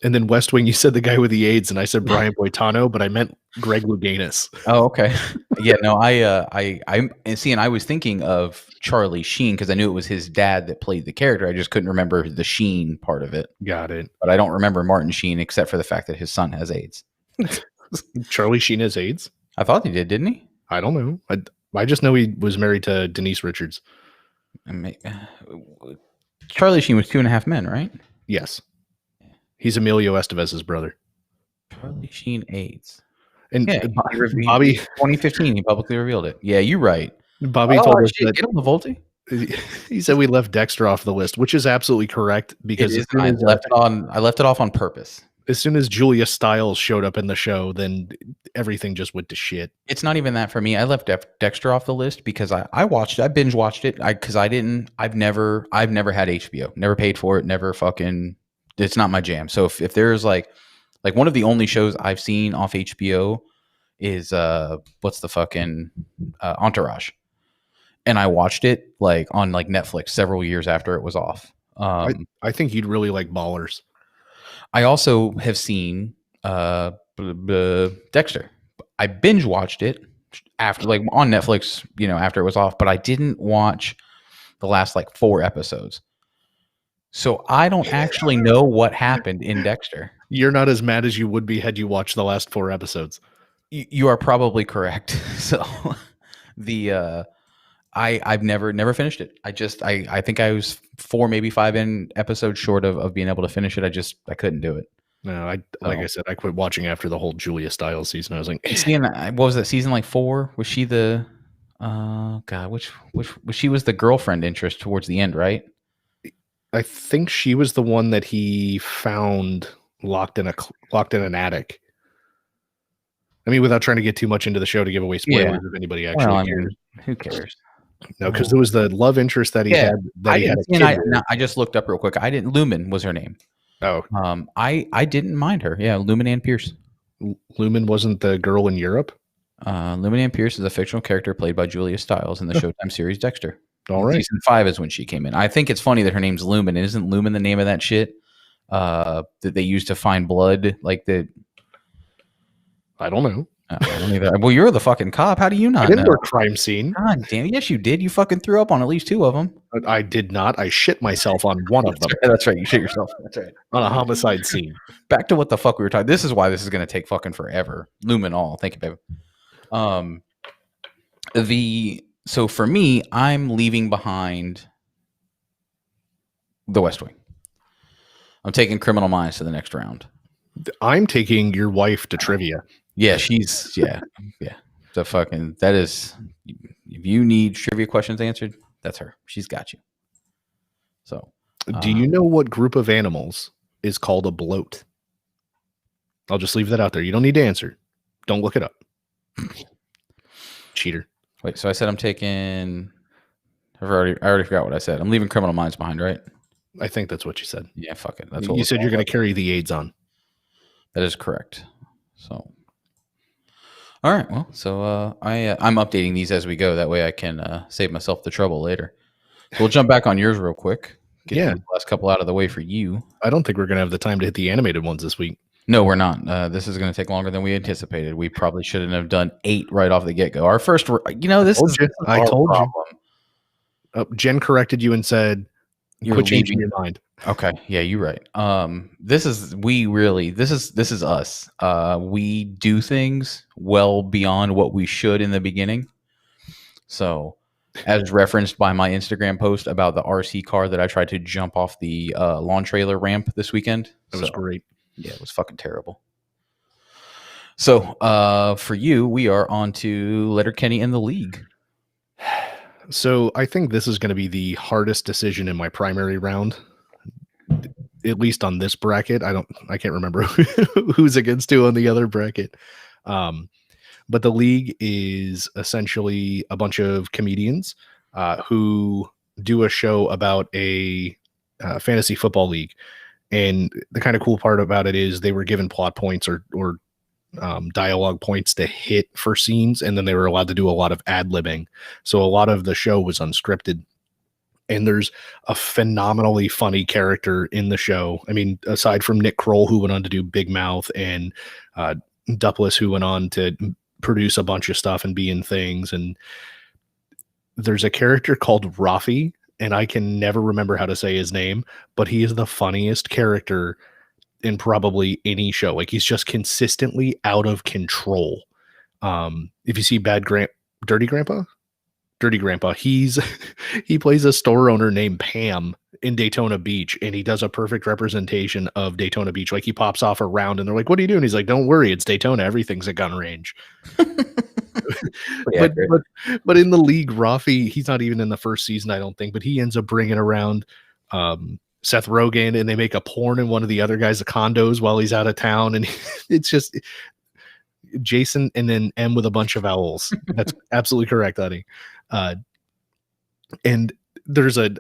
And then West Wing, you said the guy with the AIDS, and I said Brian Boitano, but I meant Greg Louganis. Oh, okay. Yeah, no, I see, and I was thinking of Charlie Sheen because I knew it was his dad that played the character. I just couldn't remember the Sheen part of it. Got it. But I don't remember Martin Sheen except for the fact that his son has AIDS. Charlie Sheen has AIDS? I thought he did, didn't he? I don't know. I just know he was married to Denise Richards. Charlie Sheen was 2.5 Men, right? Yes. He's Emilio Estevez's brother. Charlie Sheen AIDS. And yeah, Bobby, 2015, he publicly revealed it. Yeah, you're right. Bobby told us that get on the Volti. He said we left Dexter off the list, which is absolutely correct because I left it off on purpose. As soon as Julia Stiles showed up in the show, then everything just went to shit. It's not even that for me. I left Dexter off the list because I watched it. I binge watched it because I've never had HBO, never paid for it, never fucking. It's not my jam. So if there's like one of the only shows I've seen off HBO is what's the fucking Entourage, and I watched it like on like Netflix several years after it was off. I think you'd really like Ballers. I also have seen Dexter. I binge watched it after like on Netflix, after it was off, but I didn't watch the last like 4 episodes. So I don't actually know what happened in Dexter. You're not as mad as you would be had you watched the last 4 episodes. You are probably correct. So I've never finished it. I think I was 4, maybe 5 episodes short of being able to finish it. I couldn't do it. No, like I said, I quit watching after the whole Julia Stiles season. I was like, what was that season like 4? Was she the which she was the girlfriend interest towards the end, right? I think she was the one that he found locked in an attic. I mean, without trying to get too much into the show to give away spoilers if anybody actually cares. Who cares? No, because there was the love interest that he had. That he had a kid with. I just looked up real quick. Lumen was her name. Oh, I didn't mind her. Yeah, Lumen Ann Pierce. Lumen wasn't the girl in Europe. Lumen Ann Pierce is a fictional character played by Julia Stiles in the Showtime series Dexter. All right. Season 5 is when she came in. I think it's funny that her name's Lumen. Isn't Lumen the name of that shit that they used to find blood? Like the. I don't know. Well, you're the fucking cop. How do you not I didn't know? work crime scene. God damn. Yes, you did. You fucking threw up on at least 2 of them. But I did not. I shit myself on one of them. That's right. You shit yourself. That's right. On a homicide scene. Back to what the fuck we were talking. This is why this is going to take fucking forever. Luminol. Thank you, babe. So for me, I'm leaving behind The West Wing. I'm taking Criminal Minds to the next round. I'm taking your wife to trivia. Yeah, yeah. That is, if you need trivia questions answered, that's her. She's got you. So, do you know what group of animals is called a bloat? I'll just leave that out there. You don't need to answer. Don't look it up. Cheater. Wait, so I said I'm taking I already forgot what I said. I'm leaving Criminal Minds behind, right? I think that's what you said. Yeah, fuck it. That's what You said you're going to carry the AIDS on. That is correct. So, all right. Well, so I'm updating these as we go. That way I can save myself the trouble later. So we'll jump back on yours real quick. Get Yeah. the last couple out of the way for you. I don't think we're going to have the time to hit the animated ones this week. No, we're not. This is going to take longer than we anticipated. We probably shouldn't have done 8 right off the get go. Our first, this is I our told problem. you. Jen corrected you and said, You're quit changing leaving your mind. Okay, yeah, you're right. This is us. We do things well beyond what we should in the beginning. So, as referenced by my Instagram post about the RC car that I tried to jump off the lawn trailer ramp this weekend. That was great. Yeah, it was fucking terrible. So, for you, we are on to Letterkenny in the league. So I think this is going to be the hardest decision in my primary round, at least on this bracket. I can't remember who's against who on the other bracket. But the league is essentially a bunch of comedians who do a show about a fantasy football league. And the kind of cool part about it is they were given plot points or dialogue points to hit for scenes, and then they were allowed to do a lot of ad-libbing. So a lot of the show was unscripted. And there's a phenomenally funny character in the show. I mean, aside from Nick Kroll, who went on to do Big Mouth, and Duplass, who went on to produce a bunch of stuff and be in things. And there's a character called Rafi, and I can never remember how to say his name, but he is the funniest character in probably any show. Like, he's just consistently out of control. If you see Dirty Grandpa, he plays a store owner named Pam in Daytona Beach, and he does a perfect representation of Daytona Beach. Like, he pops off a round and they're like, "What are you doing?" He's like, "Don't worry, it's Daytona. Everything's at gun range." but in the league, Rafi, he's not even in the first season, I don't think, but he ends up bringing around Seth Rogen, and they make a porn in one of the other guys' condos while he's out of town. And it's just Jason and then M with a bunch of owls. That's absolutely correct, honey. And there's an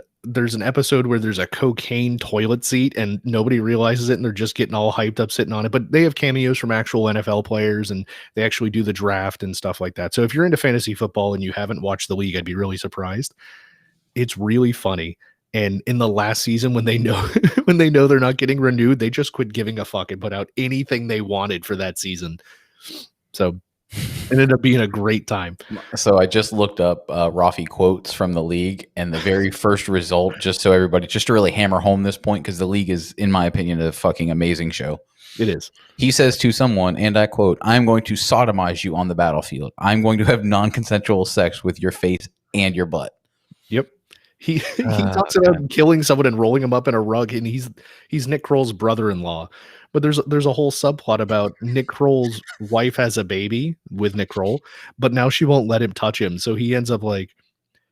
episode where there's a cocaine toilet seat and nobody realizes it, and they're just getting all hyped up sitting on it. But they have cameos from actual NFL players, and they actually do the draft and stuff like that. So if you're into fantasy football and you haven't watched the league, I'd be really surprised. It's really funny. And in the last season, when they know they're not getting renewed, they just quit giving a fuck and put out anything they wanted for that season. So it ended up being a great time. So I just looked up Rafi quotes from the league, and the very first result, just to really hammer home this point, because the league is, in my opinion, a fucking amazing show. It is. He says to someone, and I quote, "I'm going to sodomize you on the battlefield. I'm going to have non-consensual sex with your face and your butt." Yep. He talks about killing someone and rolling him up in a rug, and he's Nick Kroll's brother-in-law. But there's a whole subplot about Nick Kroll's wife has a baby with Nick Kroll, but now she won't let him touch him. So he ends up like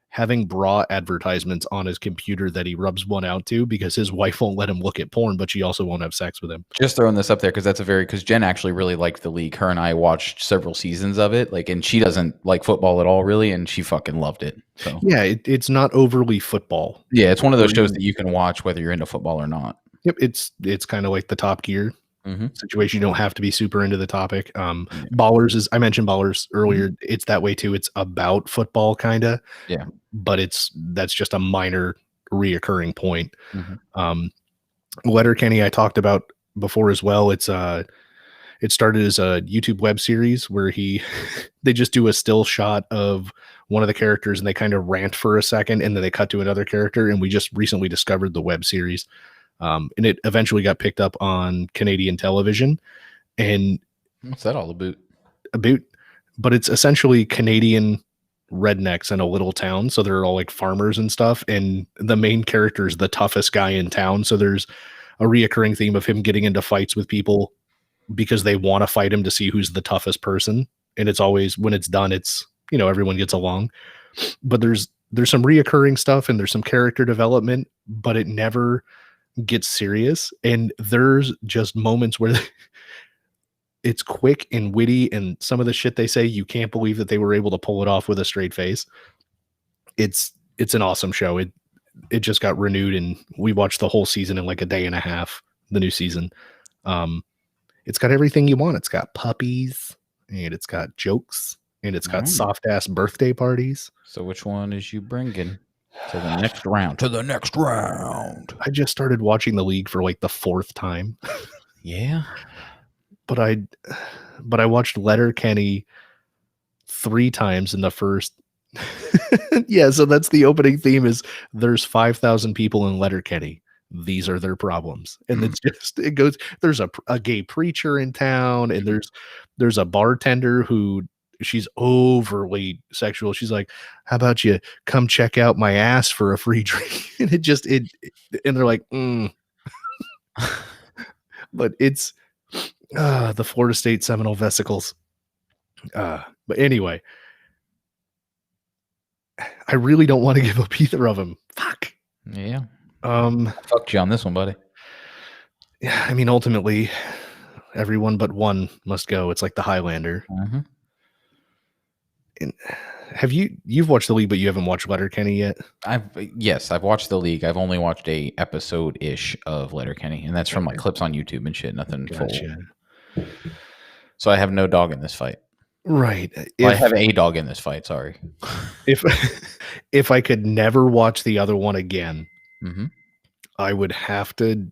having bra advertisements on his computer that he rubs one out to, because his wife won't let him look at porn, but she also won't have sex with him. Just throwing this up there because because Jen actually really liked the league. Her and I watched several seasons of it, and she doesn't like football at all, really, and she fucking loved it. So yeah, it's not overly football. Yeah, it's one of those shows that you can watch whether you're into football or not. Yep, it's kind of like the Top Gear situation. You don't have to be super into the topic. Ballers I mentioned Ballers earlier. It's that way too. It's about football, kind of. Yeah, but that's just a minor reoccurring point. Letterkenny I talked about before as well. It started as a YouTube web series where they just do a still shot of one of the characters and they kind of rant for a second, and then they cut to another character. And we just recently discovered the web series. And it eventually got picked up on Canadian television. And what's that all about? But it's essentially Canadian rednecks in a little town. So they're all like farmers and stuff. And the main character is the toughest guy in town. So there's a reoccurring theme of him getting into fights with people because they want to fight him to see who's the toughest person. And it's always, when it's done, it's, everyone gets along. But there's some reoccurring stuff and there's some character development, but it never gets serious. And there's just moments where it's quick and witty, and some of the shit they say, you can't believe that they were able to pull it off with a straight face. It's it's an awesome show. It just got renewed, and we watched the whole season in like a day and a half. The new season. It's got everything you want. It's got puppies, and it's got jokes, and it's got soft ass birthday parties. So which one is you bringing to the next round? To the next round. I just started watching The League for like the 4th time. Yeah. But I watched Letterkenny 3 times in the first. Yeah, so that's the opening theme is there's 5,000 people in Letterkenny. These are their problems. And it's just, it goes, there's a gay preacher in town, and there's a bartender who she's overly sexual. She's like, how about you come check out my ass for a free drink? And and they're like, but it's the Florida State Seminole Vesicles. But anyway, I really don't want to give up either of them. Fuck. Yeah. Fucked you on this one, buddy. Yeah, I mean, ultimately, everyone but one must go. It's like the Highlander. Mm-hmm. And you've watched The League, but you haven't watched Letterkenny yet? I've watched The League. I've only watched a episode-ish of Letterkenny, and that's from like clips on YouTube and shit. Nothing Gotcha. full. So I have no dog in this fight. Right. I have a dog in this fight. Sorry. If I could never watch the other one again, mm-hmm. I would have to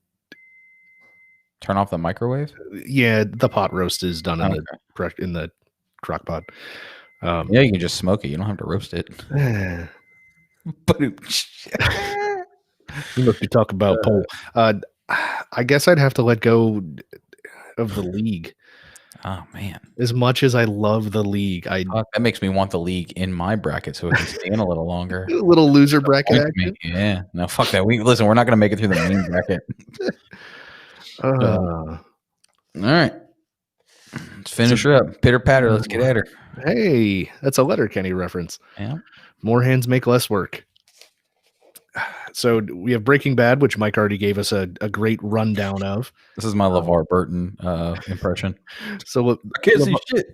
turn off the microwave. Yeah, the pot roast is done in the crock pot. Yeah, you can just smoke it. You don't have to roast it. But you look to talk about Pole. I guess I'd have to let go of The League. Oh man! As much as I love The League, that makes me want The League in my bracket so it can stay in a little longer. A little loser bracket action. Yeah, no, fuck that. Listen, we're not going to make it through the main bracket. All right, let's finish her up. Pitter patter. Let's get at her. Hey, that's a Letterkenny reference. Yeah. More hands make less work. So we have Breaking Bad, which Mike already gave us a great rundown of. This is my LeVar Burton impression. So I can't see shit.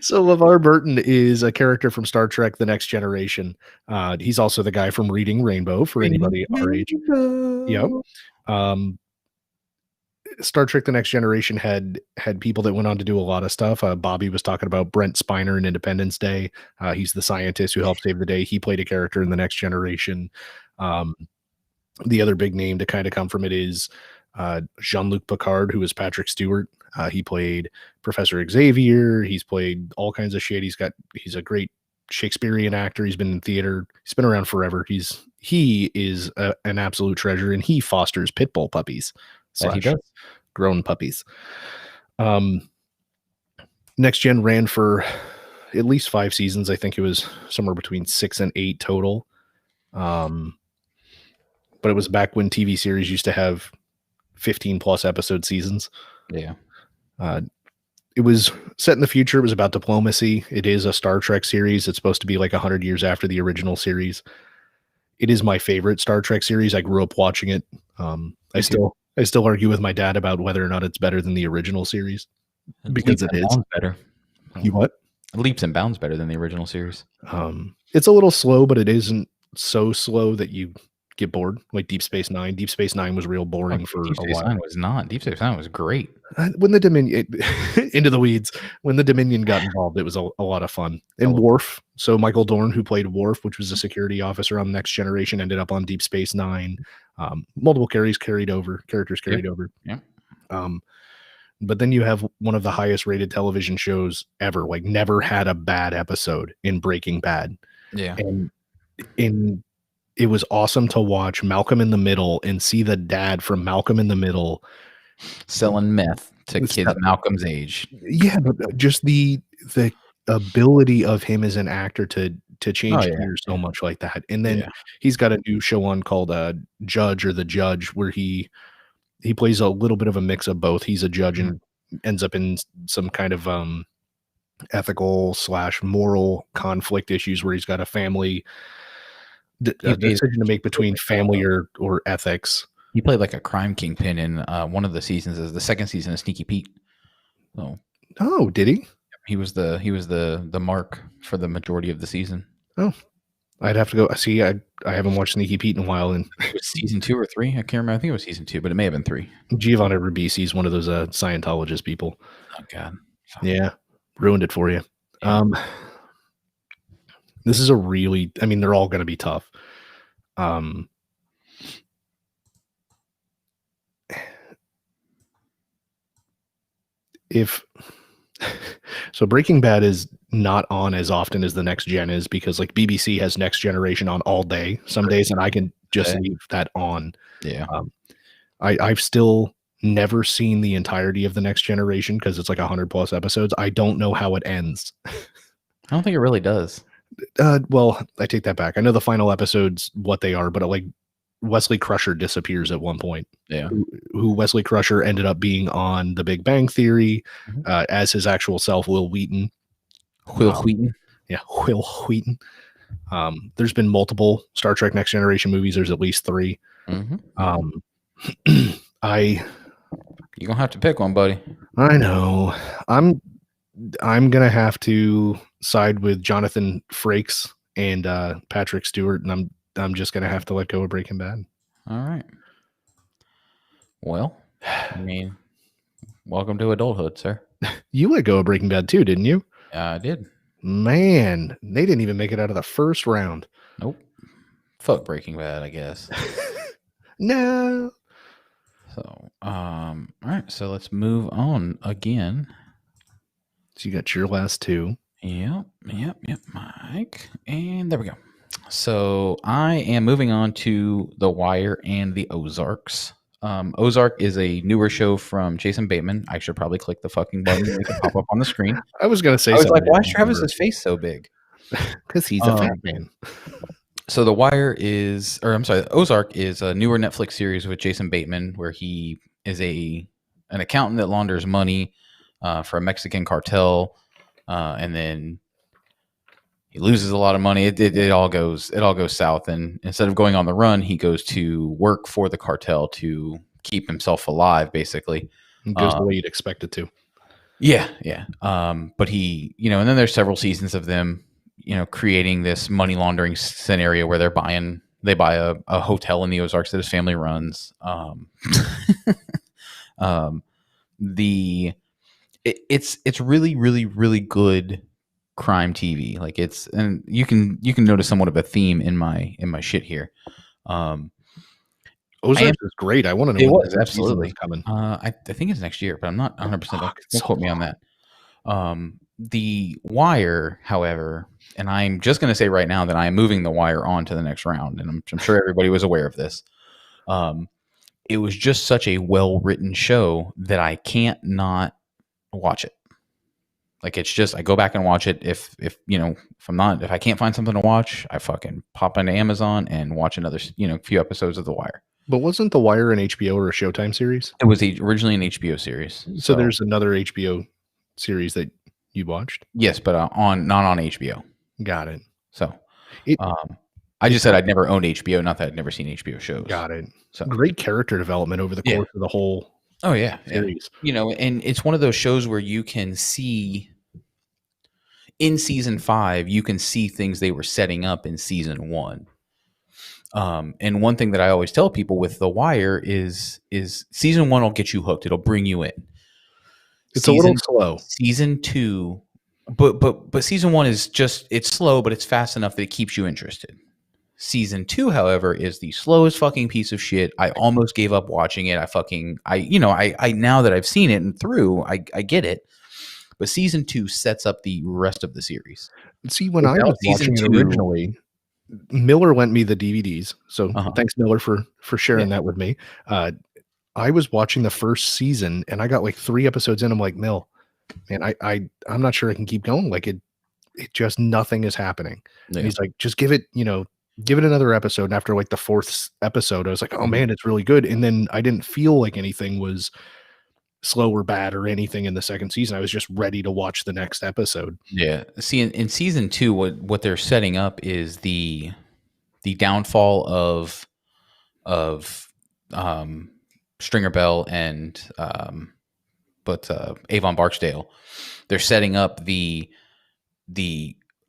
So LeVar Burton is a character from Star Trek: The Next Generation. He's also the guy from Reading Rainbow for anybody our age. Yep. Star Trek: The Next Generation had people that went on to do a lot of stuff. Bobby was talking about Brent Spiner in Independence Day. He's the scientist who helped save the day. He played a character in The Next Generation. The other big name to kind of come from it is Jean-Luc Picard, who is Patrick Stewart. He played Professor Xavier. He's played all kinds of shit. He's a great Shakespearean actor. He's been in theater. He's been around forever. He is an absolute treasure, and he fosters pit bull puppies. He does. Grown puppies. Next Gen ran for at least 5 seasons. I think it was somewhere between 6 and 8 total. But it was back when TV series used to have 15 plus episode seasons. Yeah. It was set in the future. It was about diplomacy. It is a Star Trek series. It's supposed to be like 100 years after the original series. It is my favorite Star Trek series. I grew up watching it. I still argue with my dad about whether or not it's better than the original series because it is better. You what? Leaps and bounds better than the original series. It's a little slow, but it isn't so slow that you get bored. Like Deep Space Nine. Deep Space Nine was real boring for a while. Deep Space Nine was not. Deep Space Nine was great. When the Dominion into the weeds, when the Dominion got involved, it was a lot of fun. And Worf, so Michael Dorn, who played Worf, which was a security officer on Next Generation, ended up on Deep Space Nine. Multiple characters carried over. Yeah. But then you have one of the highest rated television shows ever. Like never had a bad episode in Breaking Bad. Yeah. And it was awesome to watch Malcolm in the Middle and see the dad from Malcolm in the Middle selling meth to kids Malcolm's age. Yeah, but just the ability of him as an actor to change gears so much like that. And then he's got a new show on called Judge or The Judge, where he plays a little bit of a mix of both. He's a judge and ends up in some kind of ethical / moral conflict issues where he's got a family decision to make between family or ethics. He played like a crime kingpin in one of the seasons. As the second season of Sneaky Pete. Oh, did he? He was the mark for the majority of the season. Oh, I'd have to go see. I haven't watched Sneaky Pete in a while, and It was season 2 or 3. I can't remember. I think it was season 2, but it may have been 3. Giovanni Ribisi is one of those Scientologist people. Oh God. Fuck. Yeah, ruined it for you. Yeah. This is a really. I mean, they're all going to be tough. If so, Breaking Bad is not on as often as the Next Gen is because like BBC has Next Generation on all day some days, and I can just leave that on. Yeah. I've still never seen the entirety of the Next Generation because it's like 100+ episodes. I don't know how it ends. I don't think it really does. Well, I take that back. I know the final episodes what they are, but like Wesley Crusher disappears at one point. Yeah. Who Wesley Crusher ended up being on The Big Bang Theory Mhm. as his actual self, Will Wheaton. Will Wheaton. Yeah, Will Wheaton. There's been multiple Star Trek Next Generation movies. There's at least 3. Mm-hmm. You're gonna have to pick one, buddy. I know. I'm gonna have to side with Jonathan Frakes and Patrick Stewart, and I'm just gonna have to let go of Breaking Bad. All right. Well, I mean, welcome to adulthood, sir. You let go of Breaking Bad too, didn't you? I did. Man, they didn't even make it out of the first round. Nope. Fuck Breaking Bad, I guess. No. So, all right. So let's move on again. So you got your last 2. Yep, Mike. And there we go. So I am moving on to The Wire and the Ozarks. Ozark is a newer show from Jason Bateman. I should probably click the fucking button to make it pop up on the screen. I was gonna say I was something. like, why is Travis's face so big? Because he's a fat man. So The Wire is, or I'm sorry, Ozark is a newer Netflix series with Jason Bateman, where he is an accountant that launders money for a Mexican cartel, and then he loses a lot of money. It all goes south, and instead of going on the run, he goes to work for the cartel to keep himself alive, basically. It goes the way you'd expect it to. Yeah. But he, and then there's several seasons of them, creating this money laundering scenario where they buy a hotel in the Ozarks that his family runs. It's really, really, really good crime TV. Like and you can notice somewhat of a theme in my shit here. Ozark is great. I want to know. It when was the next season absolutely is coming. I think it's next year, but I'm not 100%. Don't quote me on that. The Wire, however, and I'm just going to say right now that I am moving The Wire on to the next round, and I'm sure everybody was aware of this. It was just such a well-written show that I can't not watch it. Like, it's just, I go back and watch it. If I can't find something to watch, I fucking pop into Amazon and watch another, few episodes of The Wire. But wasn't The Wire an HBO or a Showtime series? It was originally an HBO series. So there's another HBO series that you watched? Yes, but not on HBO. Got it. So, I just said I'd never owned HBO, not that I'd never seen HBO shows. Got it. So great character development over the course of the whole series. And it's one of those shows where you can see in season 5, you can see things they were setting up in season 1. And one thing that I always tell people with The Wire is season 1 will get you hooked. It'll bring you in. It's a little slow. Season 2, but season 1 is just, it's slow, but it's fast enough that it keeps you interested. Season 2, however, is the slowest fucking piece of shit. I almost gave up watching it. I now that I've seen it and through, I get it. But season 2 sets up the rest of the series. See, when I was watching it originally, Miller lent me the DVDs. So thanks, Miller, for sharing that with me. I was watching the first season and I got like 3 episodes in. I'm like, Mill, man, I'm not sure I can keep going. Like it just, nothing is happening. Yeah. And he's like, just give it another episode. And after like the 4th episode, I was like, oh man, it's really good. And then I didn't feel like anything was slow or bad or anything in the second season. I was just ready to watch the next episode. Yeah. See, in season 2, what they're setting up is the downfall of Stringer Bell and Avon Barksdale. They're setting up the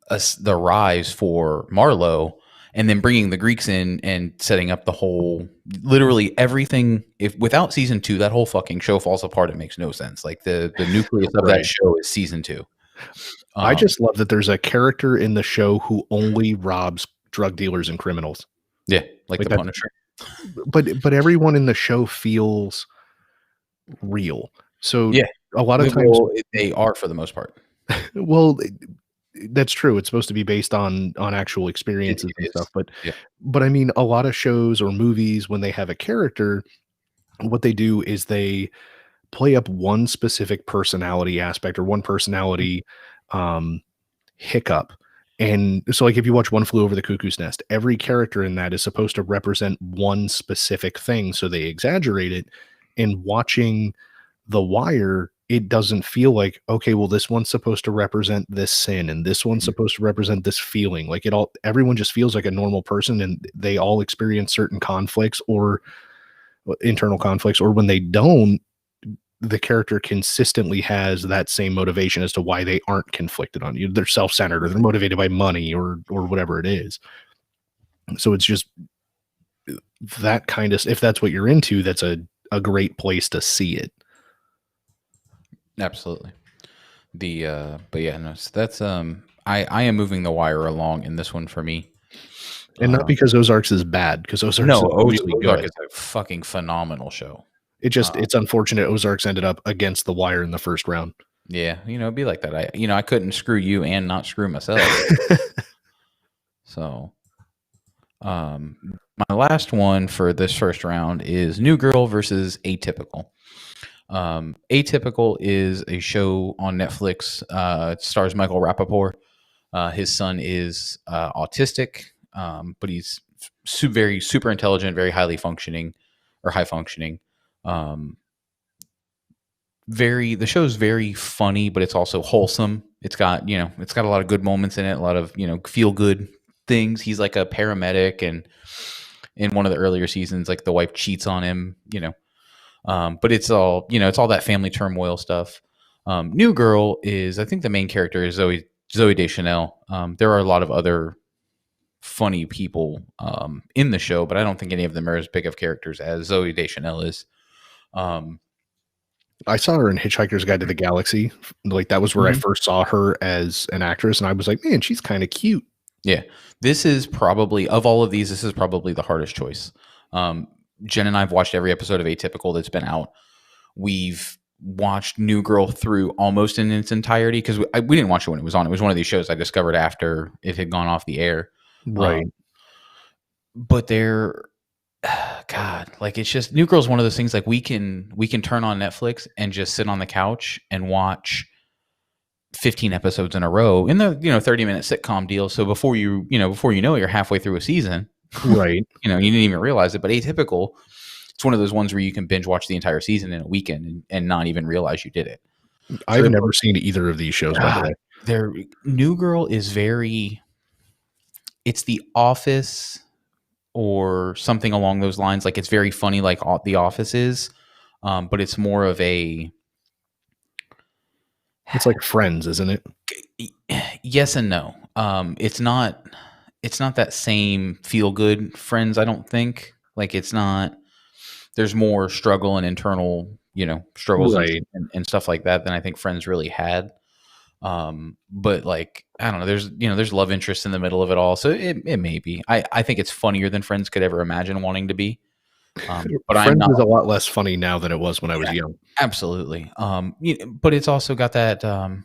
the rise for Marlowe, and then bringing the Greeks in and setting up the whole, literally everything. If without season 2, that whole fucking show falls apart. It makes no sense. Like the nucleus of that show is season 2. I just love that there's a character in the show who only robs drug dealers and criminals. Yeah, like the that- Punisher. But everyone in the show feels real. So Yeah. a lot of times, They are for the most part. well, that's true. It's supposed to be based on actual experiences and stuff. But I mean, a lot of shows or movies, when they have a character, what they do is they play up one specific personality aspect or one personality hiccup. And so, like, if you watch One Flew Over the Cuckoo's Nest, every character in that is supposed to represent one specific thing. So they exaggerate it. And watching The Wire, it doesn't feel like, okay, well, this one's supposed to represent this sin and this one's supposed to represent this feeling. Like everyone just feels like a normal person, and they all experience certain conflicts or internal conflicts, or when they don't, the character consistently has that same motivation as to why they aren't conflicted on you. They're self-centered, or they're motivated by money or whatever it is. So it's just that kind of, if that's what you're into, that's a great place to see it. Absolutely. But yeah, no, so that's I am moving The Wire along in this one for me. And not because Ozarks is bad, because Ozarks is really Ozark good. is a fucking phenomenal show. It's unfortunate Ozarks ended up against The Wire in the first round. Yeah, it'd be like that. I couldn't screw you and not screw myself. So, my last one for this first round is New Girl versus Atypical. Atypical is a show on Netflix. It stars Michael Rappaport. His son is autistic, but he's very super intelligent, very highly functioning, or high functioning. The show's very funny, but it's also wholesome. It's got a lot of good moments in it, a lot of feel good things. He's like a paramedic, and in one of the earlier seasons, like the wife cheats on him, but it's all that family turmoil stuff. New Girl is, I think the main character is Zoe Deschanel. There are a lot of other funny people in the show, but I don't think any of them are as big of characters as Zoe Deschanel is. I saw her in Hitchhiker's Guide to the Galaxy. Like, that was where I first saw her as an actress, and I was like, man, she's kind of cute. Yeah. This is probably, of all of these, this is probably the hardest choice. Jen and I have watched every episode of Atypical that's been out. We've watched New Girl through almost in its entirety, because we didn't watch it when it was on. It was one of these shows I discovered after it had gone off the air. Right. But God, like, it's just, New Girl's one of those things, like, we can turn on Netflix and just sit on the couch and watch 15 episodes in a row in the 30-minute sitcom deal. So before you know it, you're halfway through a season. Right. You didn't even realize it. But Atypical, it's one of those ones where you can binge watch the entire season in a weekend and not even realize you did it. I've never seen either of these shows, by the way. New Girl is it's The Office or something along those lines. Like, it's very funny, like The Office is, but it's more of a... It's like Friends, isn't it? Yes and no. It's not that same feel good Friends, I don't think. Like, it's not, there's more struggle and internal, struggles and stuff like that than I think Friends really had. But, like, I don't know, there's love interest in the middle of it all. So it may be. I think it's funnier than Friends could ever imagine wanting to be. But Friends is a lot less funny now than it was when I was young. Absolutely. But it's also got that God,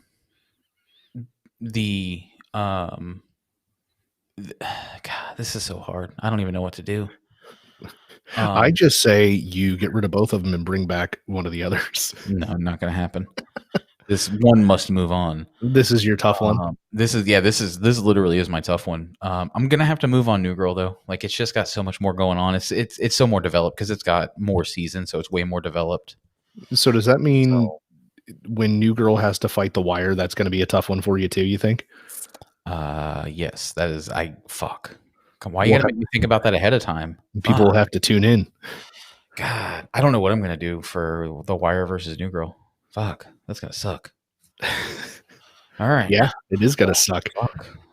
this is so hard. I don't even know what to do. I just say you get rid of both of them and bring back one of the others. No, not going to happen. This one must move on. This is your tough one. This literally is my tough one. I'm gonna have to move on New Girl, though. Like, it's just got so much more going on. It's so more developed because it's got more seasons, so it's way more developed. So does that mean when New Girl has to fight The Wire, that's going to be a tough one for you too, you think? Yes, that is. Fuck. Why you gotta make me think about that ahead of time? People will have to tune in. God, I don't know what I'm gonna do for The Wire versus New Girl. Fuck, that's gonna suck. All right. Yeah, it is gonna suck.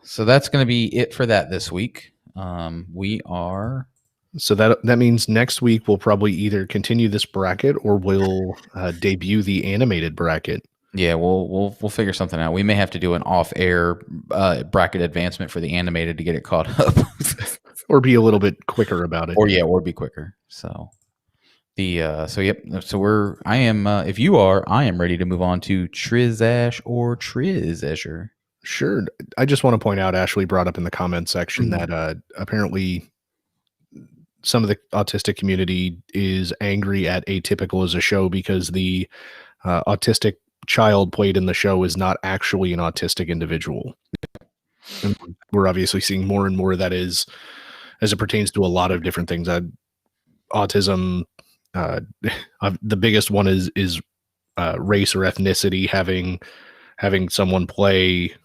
So that's going to be it for that this week. We are. So that means next week we'll probably either continue this bracket or we'll debut the animated bracket. Yeah, we'll figure something out. We may have to do an off-air bracket advancement for the animated to get it caught up, or be a little bit quicker about it. or be quicker. So I am ready to move on to Trizash or Trizazure. Sure. I just want to point out, Ashley brought up in the comment section that apparently some of the autistic community is angry at Atypical as a show because the autistic child played in the show is not actually an autistic individual. And we're obviously seeing more and more of that as it pertains to a lot of different things. Autism, the biggest one is race or ethnicity, having someone play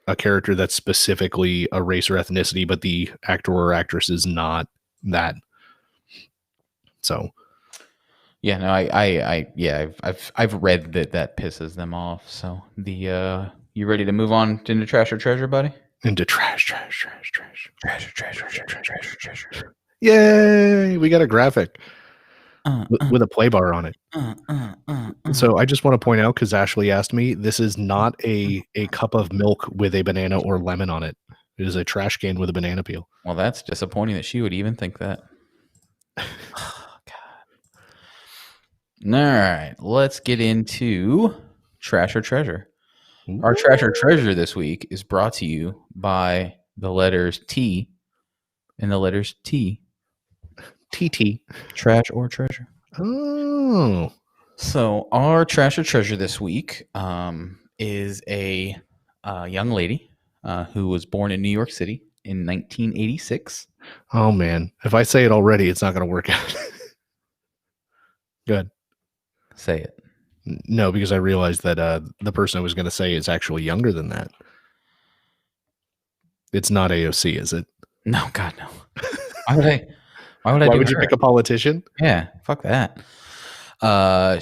a character that's specifically a race or ethnicity, but the actor or actress is not that. So, yeah, no, I've read that pisses them off. So you ready to move on into Trash or Treasure, buddy? Into trash. Yay! We got a graphic with a play bar on it. So I just want to point out, because Ashley asked me, this is not a cup of milk with a banana or lemon on it. It is a trash can with a banana peel. Well, that's disappointing that she would even think that. All right, let's get into Trash or Treasure. Our Trash or Treasure this week is brought to you by the letters T and the letters T. TT. Trash or Treasure. Oh. So our Trash or Treasure this week is a young lady who was born in New York City in 1986. Oh, man. If I say it already, it's not going to work out. Good. Say it. No, because I realized that the person I was going to say is actually younger than that. It's not AOC, is it? No, God, no. Why would you pick a politician? Yeah, fuck that.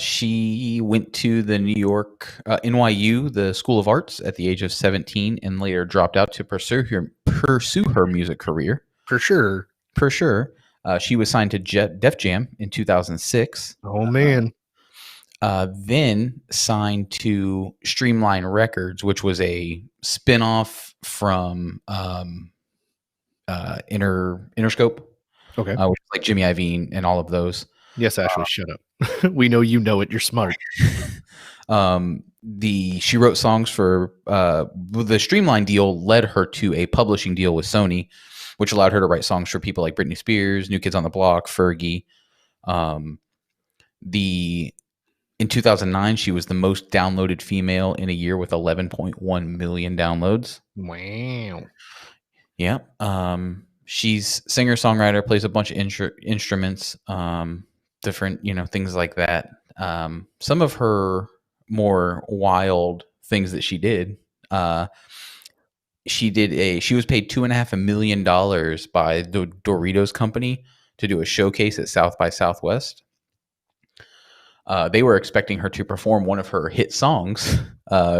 She went to the New York NYU, the School of Arts, at the age of 17, and later dropped out to pursue her music career. For sure. She was signed to Def Jam in 2006. Oh, man. Then signed to Streamline Records, which was a spinoff from Interscope. Okay. Which is like Jimmy Iovine and all of those. Yes, Ashley, shut up. We know you know it. You're smart. She wrote songs for the Streamline deal led her to a publishing deal with Sony, which allowed her to write songs for people like Britney Spears, New Kids on the Block, Fergie. In 2009, she was the most downloaded female in a year with 11.1 million downloads. Wow. Yeah. She's singer-songwriter, plays a bunch of instruments, different, things like that. Some of her more wild things that she did, she was paid $2.5 million by the Doritos company to do a showcase at South by Southwest. They were expecting her to perform one of her hit songs.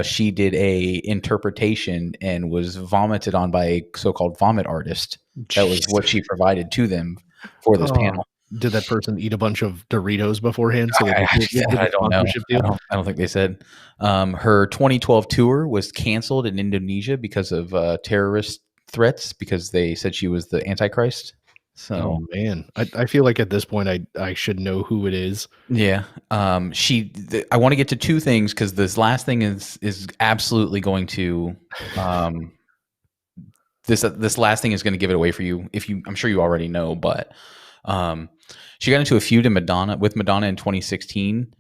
She did a interpretation and was vomited on by a so-called vomit artist. That was what she provided to them for this panel. Did that person eat a bunch of Doritos beforehand? So I don't know. I don't think they said. Her 2012 tour was canceled in Indonesia because of terrorist threats, because they said she was the Antichrist. So, oh man, I feel like at this point I should know who it is. Yeah. I want to get to two things, because this last thing is absolutely going to this last thing is going to give it away for you. I'm sure you already know, but she got into a feud with Madonna in 2016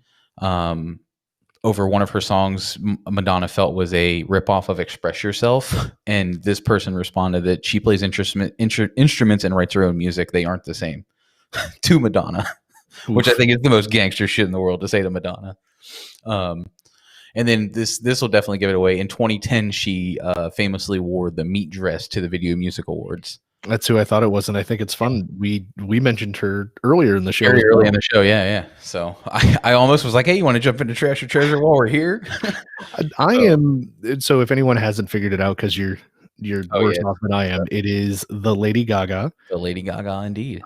over one of her songs. Madonna felt was a ripoff of Express Yourself, and this person responded that she plays instruments and writes her own music. They aren't the same to Madonna, which I think is the most gangster shit in the world to say to Madonna. And then this will definitely give it away. In 2010, she famously wore the meat dress to the Video Music Awards. That's who I thought it was, and I think it's fun. We mentioned her earlier in the show. Very as early well. in the show, yeah. So I almost was like, hey, you want to jump into Trash or Treasure while we're here? I am. So if anyone hasn't figured it out, because you're Oh, worse yeah. off than I am, it is the Lady Gaga. The Lady Gaga, indeed.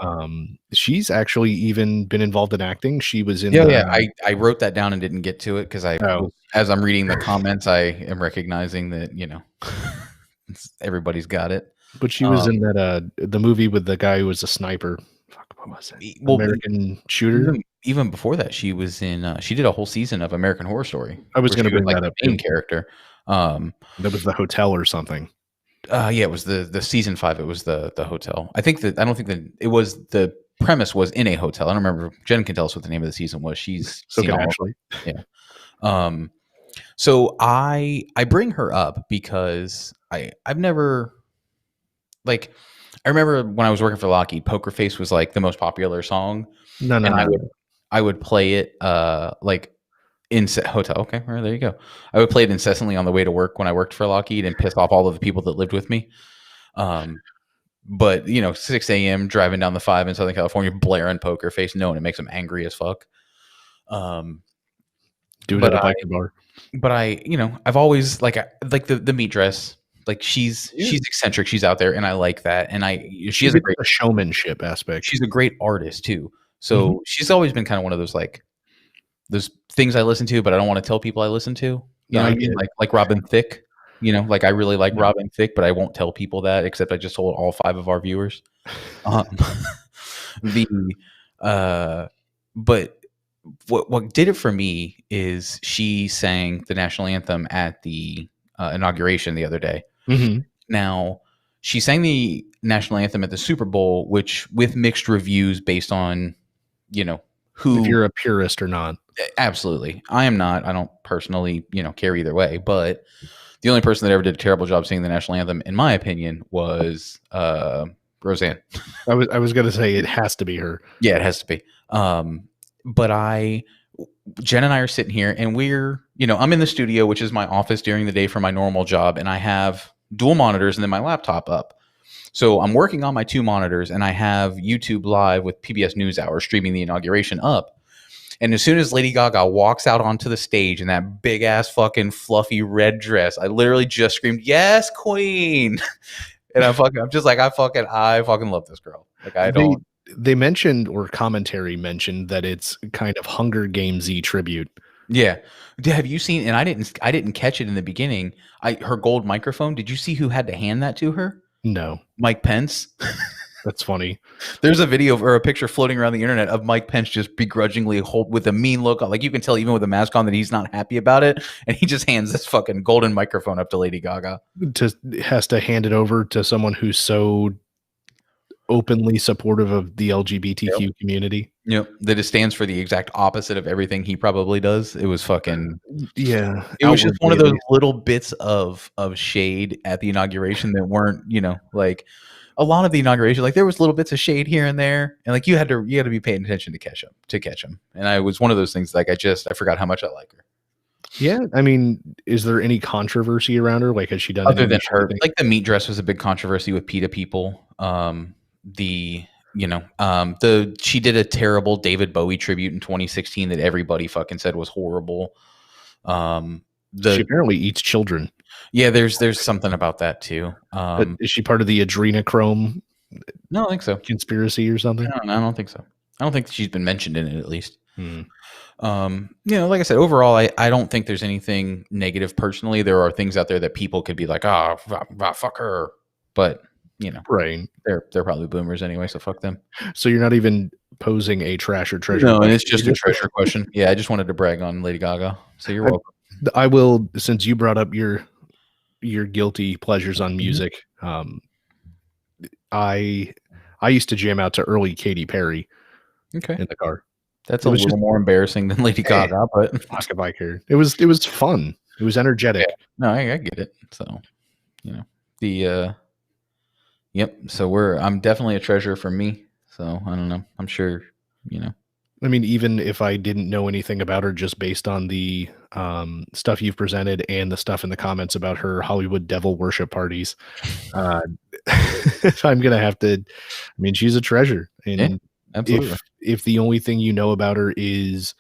She's actually even been involved in acting. She was in. Yeah. I wrote that down and didn't get to it because Oh. as I'm reading the comments, I am recognizing that everybody's got it. But she was in that the movie with the guy who was a sniper. Fuck, what was it? Well, American Shooter. Even before that, she was in. She did a whole season of American Horror Story. I was going to bring that up. The main character. That was the hotel or something. Yeah, it was the season 5. It was the hotel. I don't think that it was the premise was in a hotel. I don't remember. Jen can tell us what the name of the season was. She's So seen can all Ashley. Yeah. So I bring her up because I've never I remember when I was working for Lockheed, Poker Face was like the most popular song. No. I would play it in hotel. Okay, well, there you go. I would play it incessantly on the way to work when I worked for Lockheed and piss off all of the people that lived with me. But 6 a.m. driving down the 5 in Southern California, blaring Poker Face, knowing it makes them angry as fuck. Do it at a biker bar. But I've always like the meat dress. Like she's eccentric. She's out there, and I like that. And she has a great showmanship aspect. She's a great artist too. So she's always been kind of one of those those things I listen to, but I don't want to tell people I listen to. You know what I mean? Like Robin Thicke. I really like Robin Thicke, but I won't tell people that. Except I just told all 5 of our viewers. But what did it for me is she sang the national anthem at the inauguration the other day. Mm-hmm. Now, she sang the national anthem at the Super Bowl, which with mixed reviews based on, who. If you're a purist or not. Absolutely. I am not. I don't personally, care either way. But the only person that ever did a terrible job singing the national anthem, in my opinion, was Roseanne. I was going to say it has to be her. Yeah, it has to be. But Jen and I are sitting here and we're, I'm in the studio, which is my office during the day for my normal job. And I have dual monitors and then my laptop up. So I'm working on my 2 monitors and I have YouTube Live with PBS NewsHour streaming the inauguration up. And as soon as Lady Gaga walks out onto the stage in that big ass fucking fluffy red dress, I literally just screamed, "Yes, Queen!" And I fucking love this girl. They mentioned, or commentary mentioned, that it's kind of Hunger Games-y tribute. Yeah. Have you seen? And I didn't catch it in the beginning. Her gold microphone. Did you see who had to hand that to her? No. Mike Pence. That's funny. There's a video or a picture floating around the internet of Mike Pence just begrudgingly with a mean look. Like you can tell even with a mask on that he's not happy about it. And he just hands this fucking golden microphone up to Lady Gaga. Has to hand it over to someone who's so openly supportive of the LGBTQ community. That it stands for the exact opposite of everything he probably does. It was fucking It was just one of those little bits of shade at the inauguration that weren't, a lot of the inauguration, there was little bits of shade here and there, and you had to be paying attention to catch them. And I was one of those things I forgot how much I like her. Yeah, I mean, is there any controversy around her? Has she done other than her? The meat dress was a big controversy with PETA people. She did a terrible David Bowie tribute in 2016 that everybody fucking said was horrible. She apparently eats children. Yeah, there's something about that too. But is she part of the adrenochrome? No, I don't think so. Conspiracy or something? No, I don't think so. I don't think she's been mentioned in it at least. Like I said, overall, I don't think there's anything negative personally. There are things out there that people could be like, fuck her. But, right. They're probably boomers anyway, so fuck them. So you're not even posing a trash or treasure question? No, it's just a treasure question. Yeah, I just wanted to brag on Lady Gaga. So you're welcome. I will, since you brought up your guilty pleasures on music. I used to jam out to early Katy Perry. Okay. In the car. That's a little more embarrassing than Lady Gaga, but fuck if I care. It was fun. It was energetic. Yeah. No, I get it. So, yep. So I'm definitely a treasure for me. So I don't know. I'm sure, I mean, even if I didn't know anything about her, just based on the stuff you've presented and the stuff in the comments about her Hollywood devil worship parties, I'm gonna have to. I mean, she's a treasure, and Absolutely. if the only thing you know about her is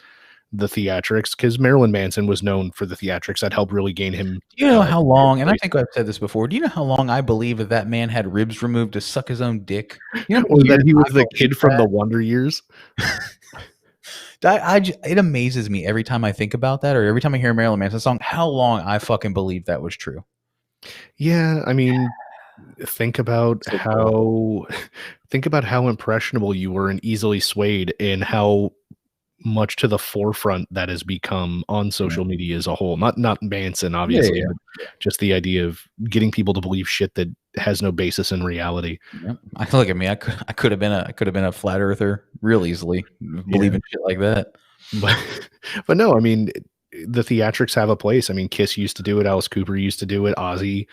the theatrics, because Marilyn Manson was known for the theatrics, that helped really gain him. Do you know how long? And I think I've said this before. Do you know how long I believe that man had ribs removed to suck his own dick? You know, or that he was the kid from the Wonder Years. It amazes me every time I think about that, or every time I hear a Marilyn Manson song, how long I fucking believe that was true. Yeah, I mean, think about how impressionable you were and easily swayed, and how much to the forefront that has become on social media as a whole. Not Manson, obviously, but just the idea of getting people to believe shit that has no basis in reality. Yep. Look at me. I could have been a flat earther real easily, believing shit like that. But no, I mean, the theatrics have a place. I mean, Kiss used to do it. Alice Cooper used to do it. Ozzy.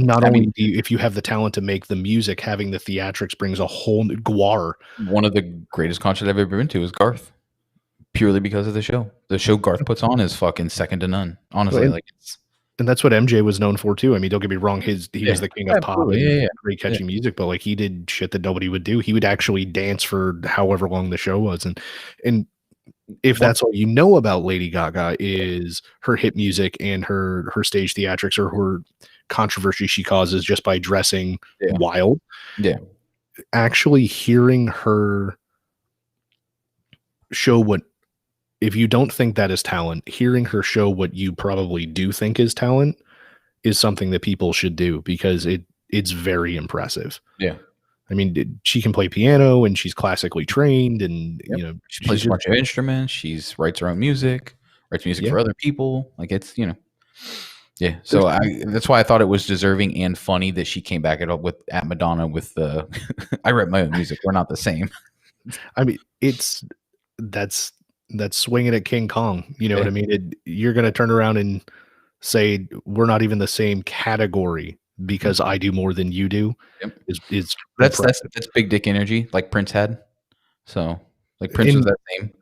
If you have the talent to make the music, having the theatrics brings a whole new Gwar. One of the greatest concerts I've ever been to is Garth, purely because of the show. The show Garth puts on is fucking second to none. Honestly, and that's what MJ was known for too. I mean, don't get me wrong, he was the king of pop and great catchy music, but like, he did shit that nobody would do. He would actually dance for however long the show was, and if that's all you know about Lady Gaga is her hit music and her stage theatrics, or her controversy she causes just by dressing wild. Yeah. Actually hearing her show what, if you don't think that is talent, hearing her show what you probably do think is talent is something that people should do, because it's very impressive. Yeah. I mean, she can play piano and she's classically trained, and you know, she plays a bunch of instruments. She's writes her own music, writes music for other people. Like, it's, you know, So that's why I thought it was deserving and funny that she came back at Madonna with the I write my own music. We're not the same. I mean, that's swinging at King Kong. You know what I mean? You're going to turn around and say we're not even the same category because I do more than you do. Is that's big dick energy, like Prince had. So like Prince was that same.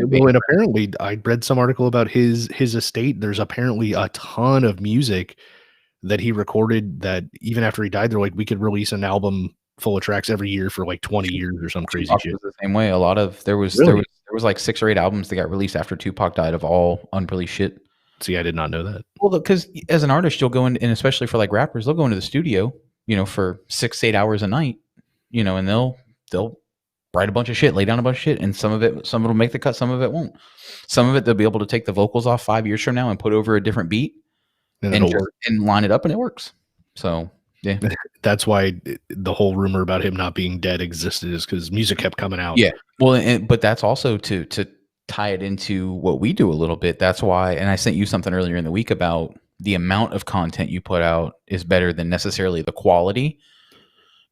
Well, and apparently I read some article about his estate. There's apparently a ton of music that he recorded that even after he died, they're like, we could release an album full of tracks every year for like 20 years or some crazy shit. The same way. A lot of there was like 6 or 8 albums that got released after Tupac died of all unreleased shit. See, I did not know that. Well, because as an artist, you'll go in, and especially for like rappers, they'll go into the studio, you know, for 6 to 8 hours a night, you know, and they'll write a bunch of shit, lay down a bunch of shit, and some of it will make the cut, some of it won't. Some of it they'll be able to take the vocals off 5 years from now and put over a different beat and line it up, and it works. So yeah, that's why the whole rumor about him not being dead existed, is because music kept coming out. Yeah, well, but that's also to tie it into what we do a little bit. That's why, and I sent you something earlier in the week about the amount of content you put out is better than necessarily the quality,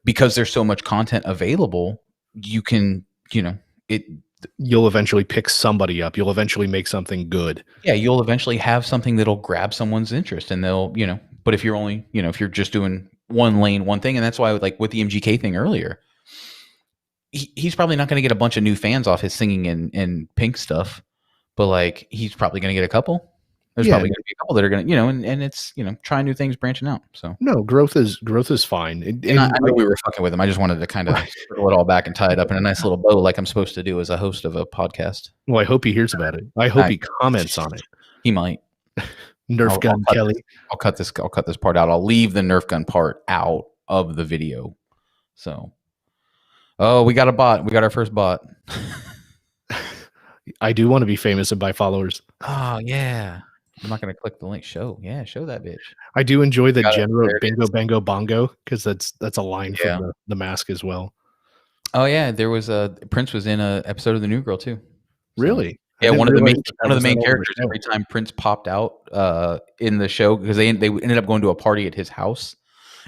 because there's so much content available. You can, you know, you'll eventually pick somebody up. You'll eventually make something good. Yeah, you'll eventually have something that'll grab someone's interest, and they'll, you know, but if you're only, you know, if you're just doing one lane, one thing, and that's why, like with the MGK thing earlier, he's probably not going to get a bunch of new fans off his singing and Pink stuff, but like he's probably going to get a couple. There's probably going to be a couple that are going to, you know, and it's, you know, trying new things, branching out. So no, growth is fine. And I know we were fucking with him. I just wanted to kind of throw it all back and tie it up in a nice little bow, like I'm supposed to do as a host of a podcast. Well, I hope he hears about it. I hope he comments on it. He might. Nerf gun Kelly. I'll cut this part out. I'll leave the Nerf gun part out of the video. So, oh, we got a bot. We got our first bot. I do want to be famous and buy followers. Oh yeah. I'm not going to click the link. Show that bitch. I do enjoy the general bingo bango bongo, because that's a line from the Mask as well. Oh yeah, there was Prince was in a episode of The New Girl too. So, really? Yeah, one of the main characters. Every time Prince popped out in the show, because they ended up going to a party at his house,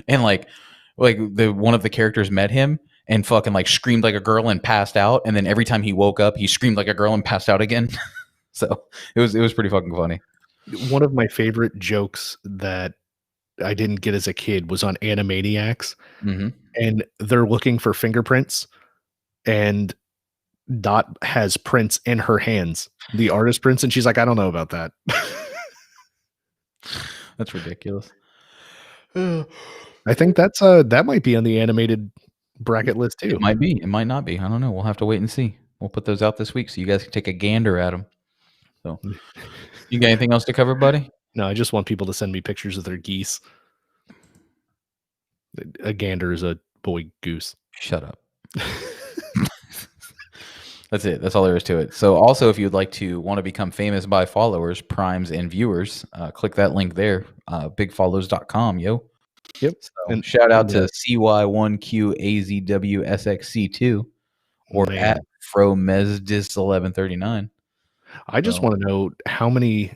and like one of the characters met him and fucking like screamed like a girl and passed out, and then every time he woke up, he screamed like a girl and passed out again. So it was pretty fucking funny. One of my favorite jokes that I didn't get as a kid was on Animaniacs, and they're looking for fingerprints, and Dot has Prince in her hands, the artist Prince, and she's like, I don't know about that. That's ridiculous. I think that's that might be on the animated bracket list too. It might be. It might not be. I don't know. We'll have to wait and see. We'll put those out this week so you guys can take a gander at them. So, you got anything else to cover, buddy? No, I just want people to send me pictures of their geese. A gander is a boy goose. Shut up. That's it. That's all there is to it. So also, if you'd like to want to become famous by followers, primes, and viewers, click that link there, bigfollows.com, yo. Yep. So And shout out to CY1QAZWSXC2 or Man. at FroMezdis1139. I just want to know how many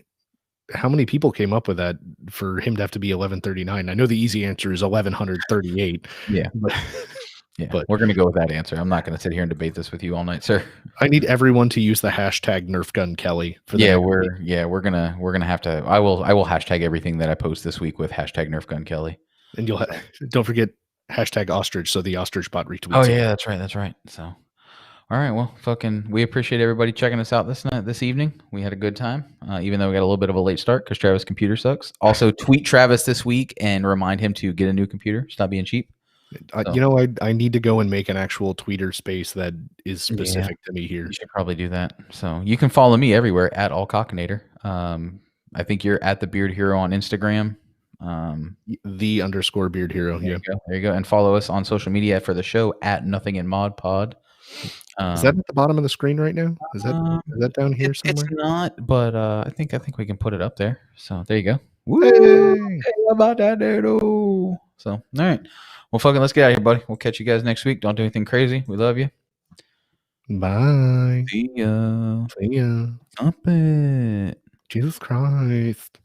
people came up with that for him to have to be 1139. I know the easy answer is 1138. Yeah. But Yeah, But- we're going to go with that answer. I'm not going to sit here and debate this with you all night, sir. I need everyone to use the hashtag Nerf Gun Kelly for the Yeah, next week. we're gonna have to. I will hashtag everything that I post this week with hashtag Nerf Gun Kelly. And you'll don't forget hashtag ostrich so the ostrich bot retweets Oh it. yeah, that's right. So, all right, well, we appreciate everybody checking us out this evening. We had a good time, even though we got a little bit of a late start because Travis' computer sucks. Also, tweet Travis this week and remind him to get a new computer. Stop being cheap. You know, I need to go and make an actual tweeter space that is specific to me here. You should probably do that. So you can follow me everywhere at allcockinator. I think you're at the Beard Hero on Instagram. The _beard hero. There Yeah. you go. And follow us on social media for the show at Nothing in Mod Pod. Is that at the bottom of the screen right now? Is that down here somewhere? It's not, but I think we can put it up there. So there you go. Woo! Hey. Hey, how about that, dude? So all right. Well, fucking let's get out of here, buddy. We'll catch you guys next week. Don't do anything crazy. We love you. Bye. See ya. See ya. Stop it. Jesus Christ.